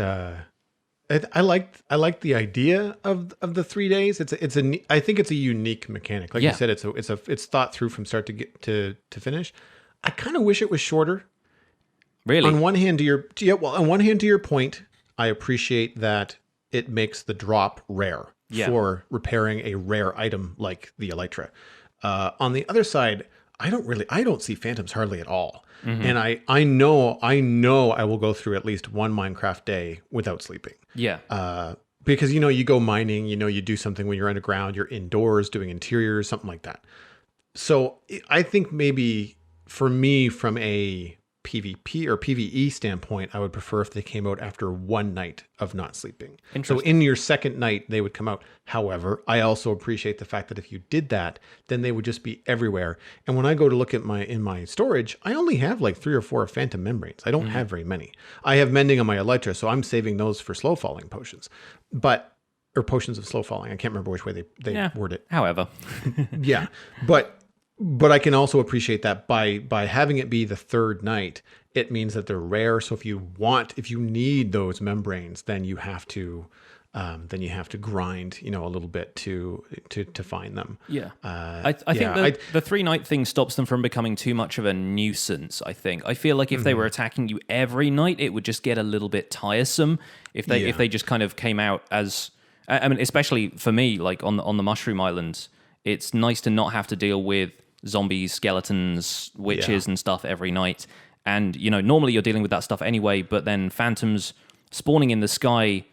Speaker 1: I like the idea of the 3 days. I think it's a unique mechanic. Like you said, it's thought through from start to finish. I kind of wish it was shorter.
Speaker 2: Really?
Speaker 1: On one hand, to your point, I appreciate that it makes the drop rare for repairing a rare item like the Elytra. On the other side, I don't see Phantoms hardly at all. Mm-hmm. And I know I will go through at least one Minecraft day without sleeping.
Speaker 2: Yeah.
Speaker 1: Because, you know, you go mining, you know, you do something when you're underground, you're indoors doing interiors, something like that. So I think maybe for me, from a PvP or PvE standpoint, I would prefer if they came out after one night of not sleeping. So in your second night, they would come out. However, I also appreciate the fact that if you did that, then they would just be everywhere. And when I go to look at in my storage, I only have like 3 or 4 Phantom Membranes. I don't have very many. I have mending on my Elytra, so I'm saving those for slow falling potions. Or potions of slow falling. I can't remember which way they word it.
Speaker 2: However.
Speaker 1: Yeah. But I can also appreciate that by having it be the third night, it means that they're rare. So if you need those membranes, then you have to grind, you know, a little bit to find them.
Speaker 2: Yeah. I think the 3-night thing stops them from becoming too much of a nuisance, I think. I feel like if they were attacking you every night, it would just get a little bit tiresome if they just kind of came out as, I mean, especially for me, like on the Mushroom Islands, it's nice to not have to deal with zombies, skeletons, witches and stuff every night. And, you know, normally you're dealing with that stuff anyway, but then phantoms spawning in the sky,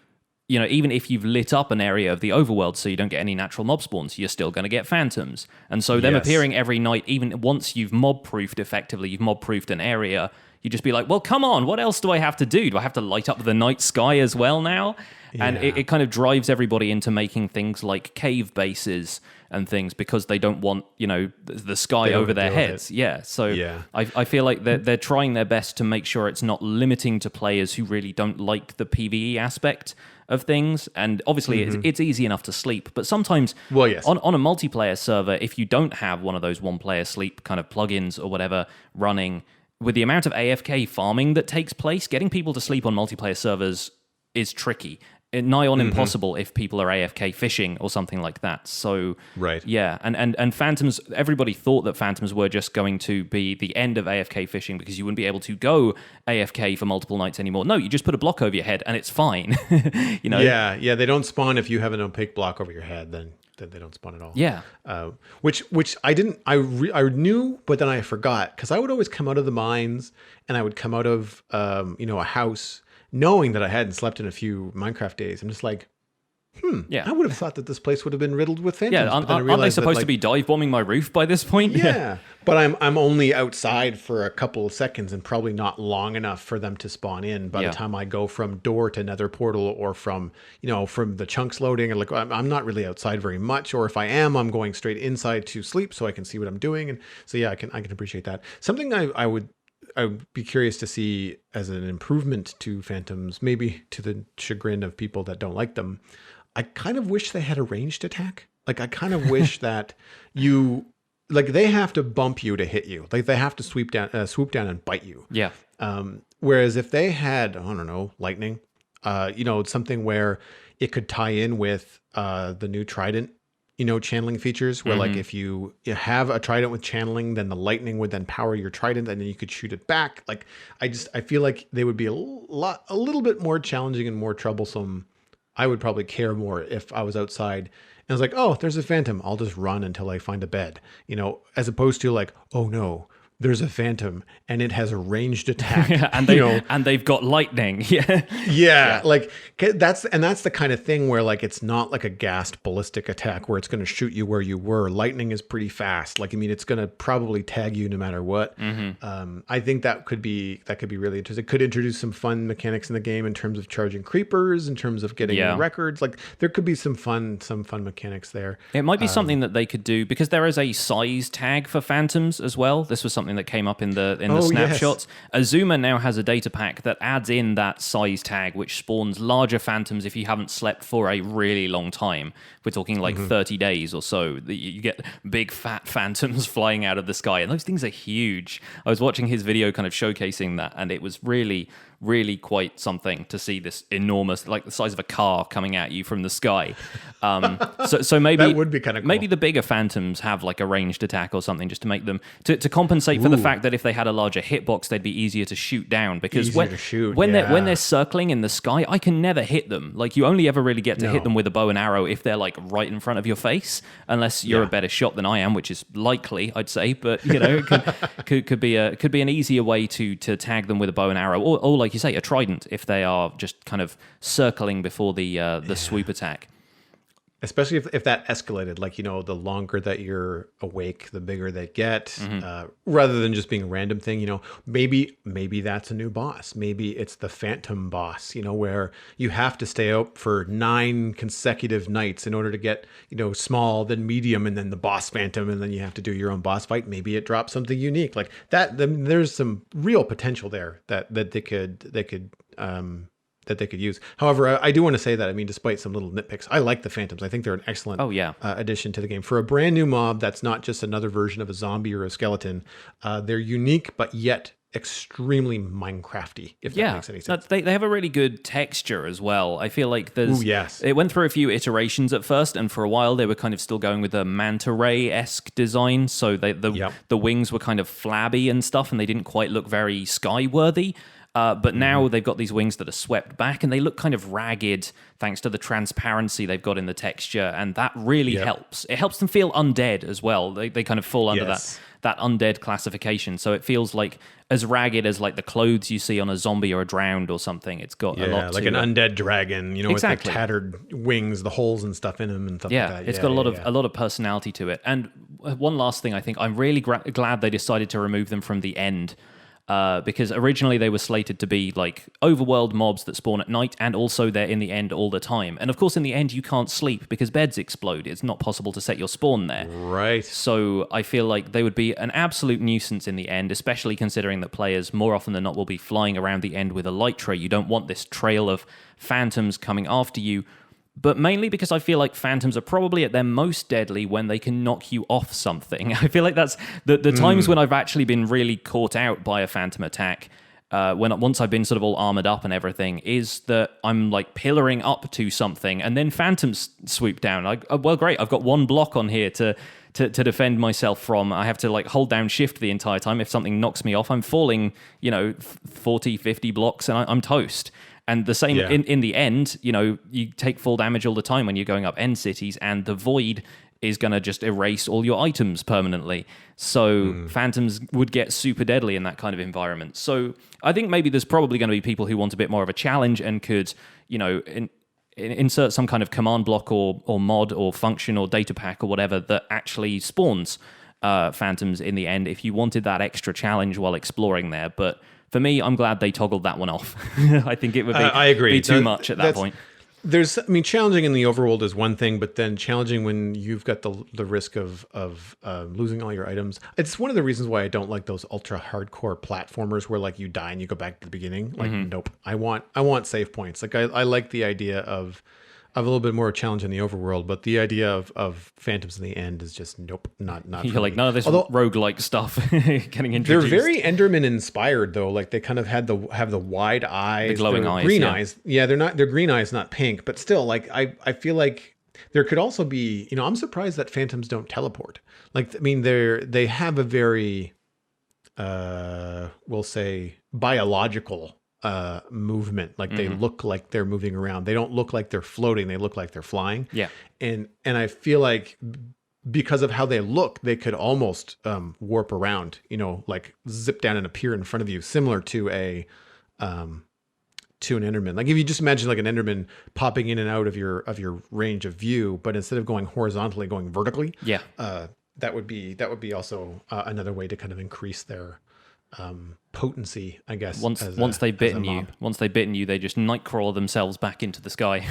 Speaker 2: you know, even if you've lit up an area of the overworld so you don't get any natural mob spawns, you're still going to get phantoms. And so them appearing every night, even once you've mob-proofed effectively, you've mob-proofed an area, you just be like, well, come on, what else do I have to do? Do I have to light up the night sky as well now? Yeah. And it kind of drives everybody into making things like cave bases and things because they don't want, you know, the sky over their heads. Yeah. So I feel like they're trying their best to make sure it's not limiting to players who really don't like the PvE aspect of things. And obviously it's easy enough to sleep, but sometimes on a multiplayer server, if you don't have one of those one-player sleep kind of plugins or whatever running, with the amount of AFK farming that takes place, getting people to sleep on multiplayer servers is tricky. Nigh on impossible if people are AFK fishing or something like that. So, yeah. And Phantoms, everybody thought that Phantoms were just going to be the end of AFK fishing because you wouldn't be able to go AFK for multiple nights anymore. No, you just put a block over your head and it's fine. You know?
Speaker 1: Yeah, they don't spawn if you have an opaque block over your head, then they don't spawn at all.
Speaker 2: Yeah.
Speaker 1: Which I didn't, I knew, but then I forgot because I would always come out of the mines and I would come out of, a house knowing that I hadn't slept in a few Minecraft days. I'm just like,
Speaker 2: Yeah.
Speaker 1: I would have thought that this place would have been riddled with phantoms.
Speaker 2: Yeah,
Speaker 1: but then I
Speaker 2: aren't they
Speaker 1: realized that,
Speaker 2: supposed to
Speaker 1: like,
Speaker 2: be dive bombing my roof by this point?
Speaker 1: Yeah, but I'm only outside for a couple of seconds and probably not long enough for them to spawn in. By
Speaker 2: Yeah.
Speaker 1: the time I go from door to nether portal, or from from the chunks loading, and like I'm not really outside very much. Or if I am, I'm going straight inside to sleep so I can see what I'm doing. And so yeah, I can appreciate that. Something I would be curious to see as an improvement to phantoms, maybe to the chagrin of people that don't like them. I kind of wish they had a ranged attack. Like, I kind of wish that they have to bump you to hit you. Like, they have to swoop down and bite you.
Speaker 2: Yeah.
Speaker 1: Whereas if they had, I don't know, lightning, something where it could tie in with the new trident, channeling features, where like if you have a trident with channeling, then the lightning would then power your trident, and then you could shoot it back. Like, I feel like they would be a little bit more challenging and more troublesome. I would probably care more if I was outside and I was like, oh, there's a phantom, I'll just run until I find a bed, as opposed to like, oh no, there's a phantom and it has a ranged attack.
Speaker 2: and they've got lightning.
Speaker 1: Yeah. Like that's the kind of thing where like it's not like a gassed ballistic attack where it's going to shoot you where you were. Lightning is pretty fast. Like, I mean, it's going to probably tag you no matter what. I think that could be really interesting. It could introduce some fun mechanics in the game in terms of charging creepers, in terms of getting records. Like, there could be some fun mechanics there.
Speaker 2: It might be something that they could do, because there is a size tag for phantoms as well. This was something that came up in the snapshots. Yes. Azuma now has a data pack that adds in that size tag, which spawns larger phantoms if you haven't slept for a really long time. We're talking like 30 days or so. You get big fat phantoms flying out of the sky, and those things are huge. I was watching his video kind of showcasing that, and it was really, really quite something to see this enormous, like the size of a car, coming at you from the sky. So maybe
Speaker 1: that would be kind of cool.
Speaker 2: Maybe the bigger phantoms have like a ranged attack or something, just to make them to compensate for the fact that if they had a larger hitbox, they'd be easier to shoot down. Because when they're circling in the sky, I can never hit them. Like, you only ever really get to hit them with a bow and arrow if they're like right in front of your face, unless you're a better shot than I am, which is likely, I'd say. But it could be an easier way to tag them with a bow and arrow, or like you say, a trident, if they are just kind of circling before the swoop attack.
Speaker 1: Especially if that escalated, like, the longer that you're awake, the bigger they get, rather than just being a random thing. Maybe that's a new boss. Maybe it's the phantom boss, where you have to stay out for 9 consecutive nights in order to get, small, then medium, and then the boss phantom, and then you have to do your own boss fight. Maybe it drops something unique like that. There's some real potential there that they could use. However, I do want to say that, I mean, despite some little nitpicks, I like the phantoms. I think they're an excellent addition to the game. For a brand new mob that's not just another version of a zombie or a skeleton, they're unique, but yet extremely Minecrafty, if that makes any sense.
Speaker 2: They have a really good texture as well. I feel like it went through a few iterations at first, and for a while they were kind of still going with a manta ray-esque design, so the wings were kind of flabby and stuff, and they didn't quite look very sky-worthy. But now they've got these wings that are swept back, and they look kind of ragged thanks to the transparency they've got in the texture, and that really helps. It helps them feel undead as well. They kind of fall under that undead classification, so it feels like as ragged as like the clothes you see on a zombie or a drowned or something. It's got a lot
Speaker 1: like
Speaker 2: to
Speaker 1: an undead dragon, with like
Speaker 2: Exactly.
Speaker 1: tattered wings, the holes and stuff in them and stuff like that.
Speaker 2: It's got a lot of personality to it. And one last thing, I think I'm really glad they decided to remove them from the end. Because originally they were slated to be like overworld mobs that spawn at night, and also they're in the end all the time. And of course, in the end, you can't sleep because beds explode. It's not possible to set your spawn there.
Speaker 1: Right.
Speaker 2: So I feel like they would be an absolute nuisance in the end, especially considering that players more often than not will be flying around the end with a light tray. You don't want this trail of phantoms coming after you. But mainly because I feel like phantoms are probably at their most deadly when they can knock you off something. I feel like that's the times when I've actually been really caught out by a phantom attack, once I've been sort of all armored up and everything, is that I'm like pillaring up to something, and then phantoms swoop down. Like, well, great, I've got one block on here to defend myself from. I have to like hold down shift the entire time. If something knocks me off, I'm falling, 40, 50 blocks, and I'm toast. And the same in the end, you take full damage all the time when you're going up end cities, and the void is going to just erase all your items permanently. So phantoms would get super deadly in that kind of environment. So I think maybe there's probably going to be people who want a bit more of a challenge and could, insert some kind of command block or mod or function or data pack or whatever that actually spawns phantoms in the end if you wanted that extra challenge while exploring there. But for me, I'm glad they toggled that one off. I think it would be,
Speaker 1: I agree.
Speaker 2: be too much at that point.
Speaker 1: Challenging in the overworld is one thing, but then challenging when you've got the risk of losing all your items. It's one of the reasons why I don't like those ultra hardcore platformers where like you die and you go back to the beginning. Like, nope. I want save points. Like I like the idea of a little bit more challenge in the overworld, but the idea of phantoms in the end is just nope, not.
Speaker 2: You're like, none of this roguelike stuff getting introduced.
Speaker 1: They're very Enderman inspired though. Like they kind of have the wide eyes,
Speaker 2: the glowing eyes,
Speaker 1: green eyes. Yeah, they're green eyes, not pink. But still, like I feel like there could also be. I'm surprised that phantoms don't teleport. Like they have a very, we'll say biological movement. Like they look like they're moving around. They don't look like they're floating. They look like they're flying.
Speaker 2: Yeah.
Speaker 1: And I feel like because of how they look, they could almost warp around, like zip down and appear in front of you, similar to an Enderman. Like if you just imagine like an Enderman popping in and out of your range of view, but instead of going horizontally, going vertically.
Speaker 2: Yeah.
Speaker 1: That would be also another way to kind of increase their potency, I guess.
Speaker 2: Once they've bitten you, they just nightcrawler themselves back into the sky.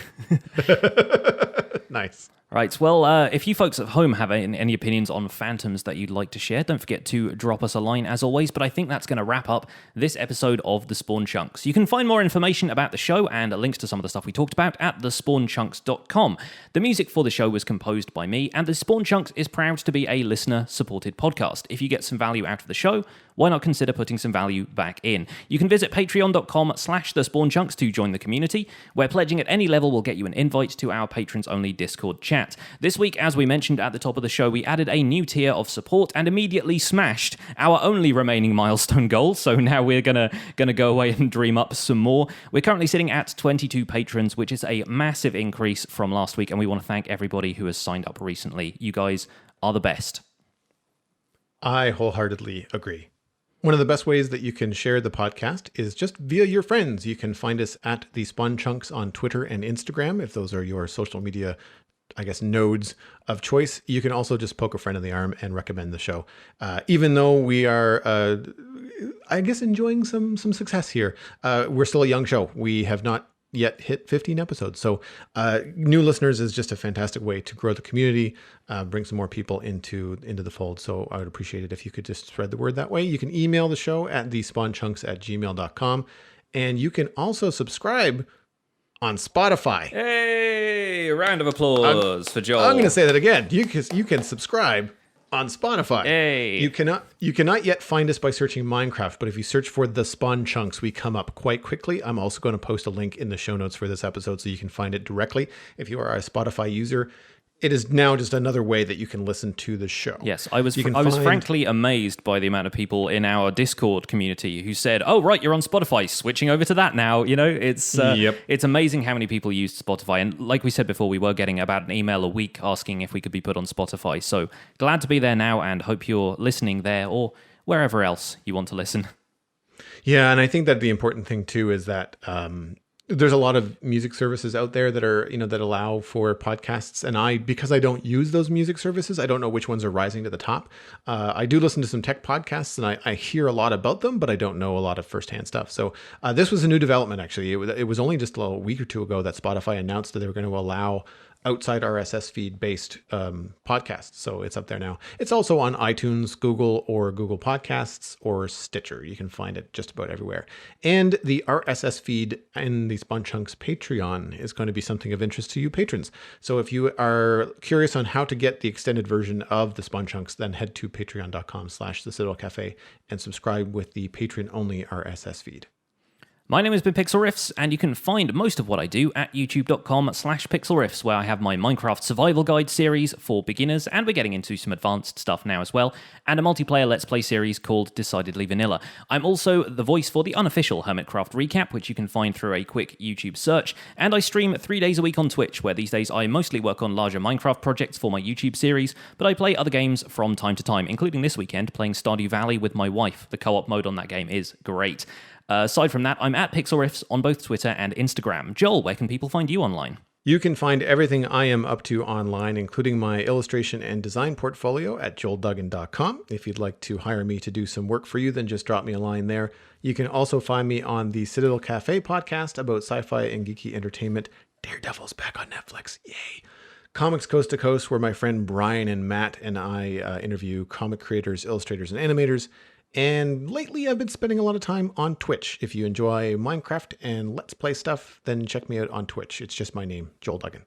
Speaker 1: Nice.
Speaker 2: Right, well, if you folks at home have any opinions on phantoms that you'd like to share, don't forget to drop us a line as always, but I think that's going to wrap up this episode of The Spawn Chunks. You can find more information about the show and links to some of the stuff we talked about at thespawnchunks.com. The music for the show was composed by me, and The Spawn Chunks is proud to be a listener-supported podcast. If you get some value out of the show, why not consider putting some value back in? You can visit patreon.com/thespawnchunks to join the community, where pledging at any level will get you an invite to our patrons-only Discord chat. This week, as we mentioned at the top of the show, we added a new tier of support and immediately smashed our only remaining milestone goal, so now we're gonna go away and dream up some more. We're currently sitting at 22 patrons, which is a massive increase from last week, and we want to thank everybody who has signed up recently. You guys are the best.
Speaker 1: I wholeheartedly agree. One of the best ways that you can share the podcast is just via your friends. You can find us at The Spawn Chunks on Twitter and Instagram, if those are your social media, I guess, nodes of choice. You can also just poke a friend in the arm and recommend the show. Even though we are, I guess, enjoying some success here, we're still a young show. We have not yet hit 15 episodes. So new listeners is just a fantastic way to grow the community, bring some more people into the fold. So I would appreciate it if you could just spread the word that way. You can email the show at thespawnchunks@gmail.com. And you can also subscribe on Spotify.
Speaker 2: Hey, round of applause for Joel.
Speaker 1: I'm going to say that again. You can subscribe on Spotify.
Speaker 2: Hey.
Speaker 1: You cannot yet find us by searching Minecraft, but if you search for The Spawn Chunks, we come up quite quickly. I'm also going to post a link in the show notes for this episode so you can find it directly. If you are a Spotify user, it is now just another way that you can listen to the show.
Speaker 2: Yes, I was frankly amazed by the amount of people in our Discord community who said, "Oh, right, you're on Spotify, switching over to that now." It's amazing how many people use Spotify. And like we said before, we were getting about an email a week asking if we could be put on Spotify. So glad to be there now, and hope you're listening there or wherever else you want to listen.
Speaker 1: Yeah, and I think that the important thing too is that there's a lot of music services out there that are, that allow for podcasts. And because I don't use those music services, I don't know which ones are rising to the top. I do listen to some tech podcasts and I hear a lot about them, but I don't know a lot of firsthand stuff. So this was a new development, actually. It was only just a week or two ago that Spotify announced that they were going to allow outside RSS feed based podcasts. So it's up there now. It's also on iTunes, Google Podcasts, or Stitcher. You can find it just about everywhere. And the RSS feed in the Spawn Chunks Patreon is going to be something of interest to you patrons. So if you are curious on how to get the extended version of the Spawn Chunks, then head to patreon.com/The Citadel Cafe and subscribe with the Patreon only RSS feed.
Speaker 2: My name has been Pixlriffs, and you can find most of what I do at youtube.com/Pixlriffs, where I have my Minecraft survival guide series for beginners, and we're getting into some advanced stuff now as well, and a multiplayer Let's Play series called Decidedly Vanilla. I'm also the voice for the unofficial Hermitcraft recap, which you can find through a quick YouTube search, and I stream 3 days a week on Twitch, where these days I mostly work on larger Minecraft projects for my YouTube series, but I play other games from time to time, including this weekend playing Stardew Valley with my wife. The co-op mode on that game is great. Aside from that, I'm at Pixlriffs on both Twitter and Instagram. Joel, where can people find you online?
Speaker 1: You can find everything I am up to online, including my illustration and design portfolio at joelduggan.com. If you'd like to hire me to do some work for you, then just drop me a line there. You can also find me on the Citadel Cafe podcast about sci-fi and geeky entertainment. Daredevil's back on Netflix. Yay. Comics Coast to Coast, where my friend Brian and Matt and I interview comic creators, illustrators, and animators. And lately, I've been spending a lot of time on Twitch. If you enjoy Minecraft and Let's Play stuff, then check me out on Twitch. It's just my name, Joel Duggan.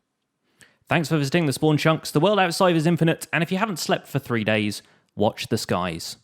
Speaker 2: Thanks for visiting the Spawn Chunks. The world outside is infinite, and if you haven't slept for 3 days, watch the skies.